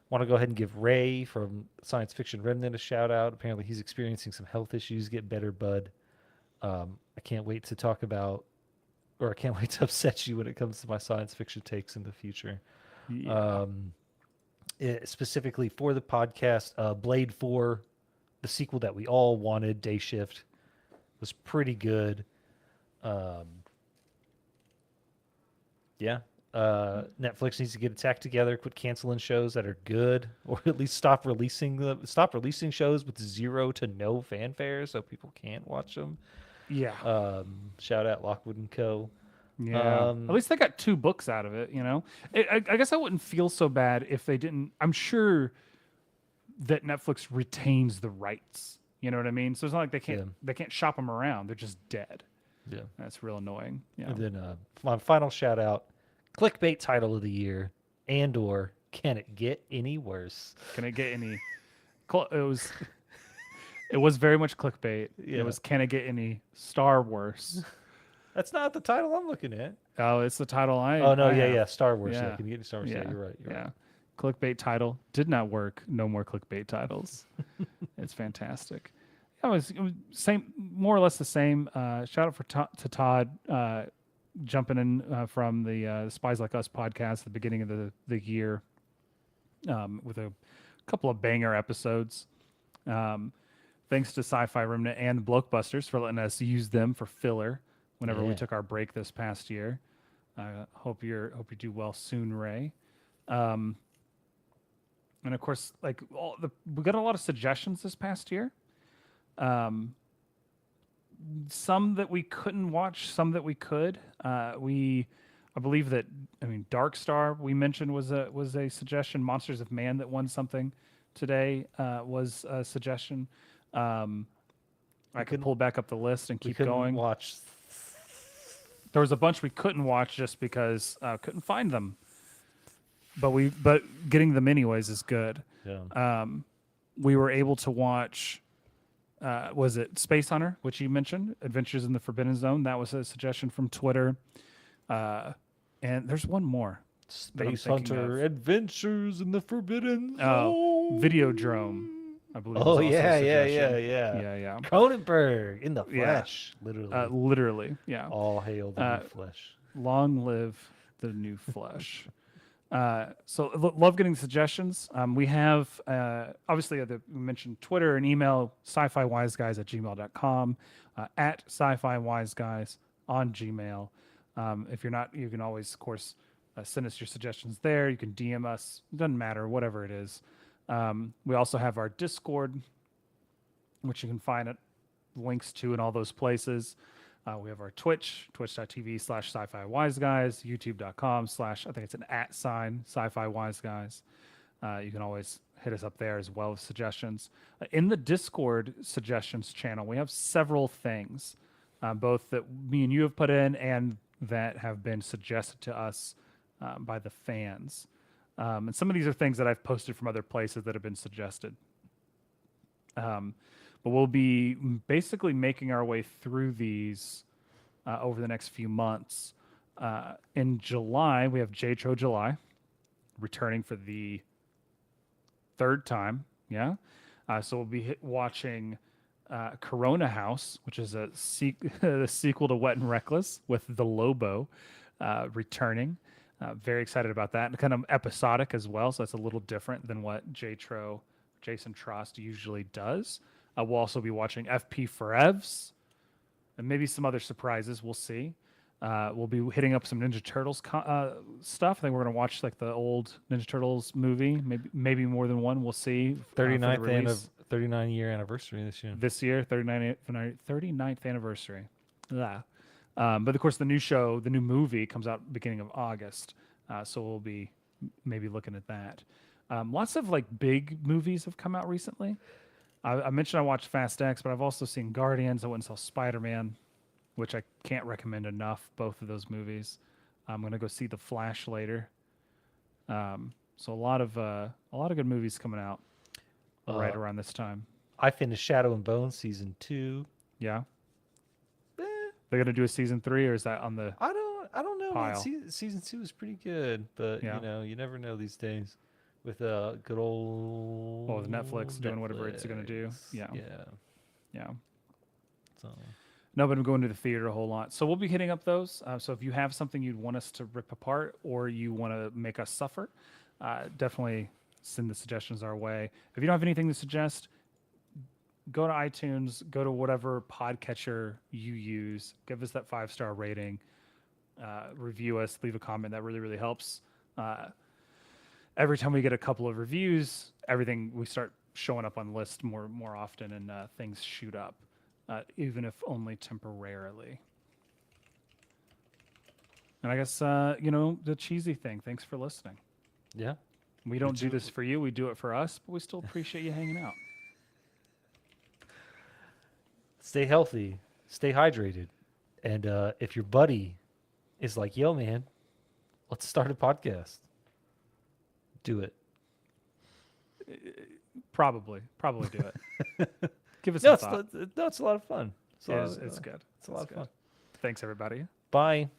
Want to go ahead and give Ray from Science Fiction Remnant a shout out. Apparently, he's experiencing some health issues. Get better, bud. I can't wait to talk about, or I can't wait to upset you when it comes to my science fiction takes in the future. Yeah. Specifically for the podcast, Blade 4, the sequel that we all wanted, Day Shift, was pretty good. Yeah. Netflix needs to get its act together, quit canceling shows that are good, or at least stop releasing shows with zero to no fanfare so people can't watch them. Yeah. Shout out Lockwood and Co. Yeah. At least they got 2 books out of it, I guess I wouldn't feel so bad if they didn't. I'm sure that Netflix retains the rights. You know what I mean? So it's not like they can't shop them around. They're just dead. Yeah. That's real annoying. Yeah. And then my final shout out, clickbait title of the year, and/or can it get any worse? Can it get any? It was very much clickbait. Yeah. It was, can it get any Star Wars? That's not the title I'm looking at. Oh, it's the title Oh no, I have. yeah, Star Wars. Yeah, Yeah. can you get any Star Wars? Yeah, you're right. Yeah. Clickbait title did not work. No more clickbait titles. It's fantastic. It was same, more or less the same. Shout out to Todd jumping in from the Spies Like Us podcast at the beginning of the year with a couple of banger episodes. Thanks to Sci-Fi Remnant and the Blokebusters for letting us use them for filler whenever we Yeah. took our break this past year. Hope you do well soon, Ray. And of course, like we got a lot of suggestions this past year. Some that we couldn't watch, some that we could. I believe that, Dark Star we mentioned was a suggestion. Monsters of Man that won something today was a suggestion. I could pull back up the list and keep going. Watch. There was a bunch we couldn't watch just because couldn't find them. But getting them anyways is good. Yeah. We were able to watch. Was it Space Hunter, which you mentioned, Adventures in the Forbidden Zone? That was a suggestion from Twitter. And there's one more. Space Hunter Adventures in the Forbidden Zone. Oh, Videodrome, I believe. Oh was also a yeah. suggestion. Cronenberg in the flesh, literally. Literally, yeah. All hail the new flesh. Long live the new flesh. Love getting suggestions. We have, obviously, we mentioned Twitter and email, sci-fi-wiseguys@gmail.com, at sci-fi-wiseguys on Gmail. If you're not, you can always, of course, send us your suggestions there. You can DM us. It doesn't matter, whatever it is. We also have our Discord, which you can find links to in all those places. We have our Twitch, twitch.tv/sci-fi wiseguys, youtube.com/ I think it's an @ sci-fi wiseguys. You can always hit us up there as well with suggestions. In the Discord suggestions channel, we have several things, both that me and you have put in and that have been suggested to us by the fans. And some of these are things that I've posted from other places that have been suggested. But we'll be basically making our way through these over the next few months. In July, we have JTRO July returning for the third time. Yeah. So we'll be watching Corona House, which is a the sequel to Wet and Reckless with the Lobo returning. Very excited about that. And kind of episodic as well. So that's a little different than what JTRO, Jason Trost, usually does. We'll also be watching FP Forevs and maybe some other surprises. We'll see. We'll be hitting up some Ninja Turtles stuff. I think we're going to watch like the old Ninja Turtles movie, maybe more than one. We'll see. 39-year anniversary this year. This year, 39th anniversary. Yeah. But of course, the new movie comes out beginning of August. So we'll be maybe looking at that. Lots of like big movies have come out recently. I mentioned I watched Fast X, but I've also seen Guardians. I went and saw Spider-Man, which I can't recommend enough. Both of those movies. I'm gonna go see The Flash later. So a lot of good movies coming out right around this time. I finished Shadow and Bone season 2. Yeah. They're gonna do a season 3, or is that on the? I don't know. Man. Pile. Season 2 is pretty good, but Yeah. you never know these days with good old. Well, with Netflix doing whatever it's gonna do. Yeah. Yeah. So. No, but I'm going to the theater a whole lot. So we'll be hitting up those. So if you have something you'd want us to rip apart or you want to make us suffer, definitely send the suggestions our way. If you don't have anything to suggest, go to iTunes, go to whatever podcatcher you use, give us that 5-star rating, review us, leave a comment. That really, really helps. Every time we get a couple of reviews, we start showing up on the list more often, and things shoot up. Even if only temporarily. And I guess, the cheesy thing. Thanks for listening. Yeah. We don't do this for you. We do it for us, but we still appreciate you hanging out. Stay healthy. Stay hydrated. And if your buddy is like, yo, man, let's start a podcast. Do it. Probably do it. Give us No, some thought. it's a lot of fun. It's good. It's a lot of fun. Thanks, everybody. Bye.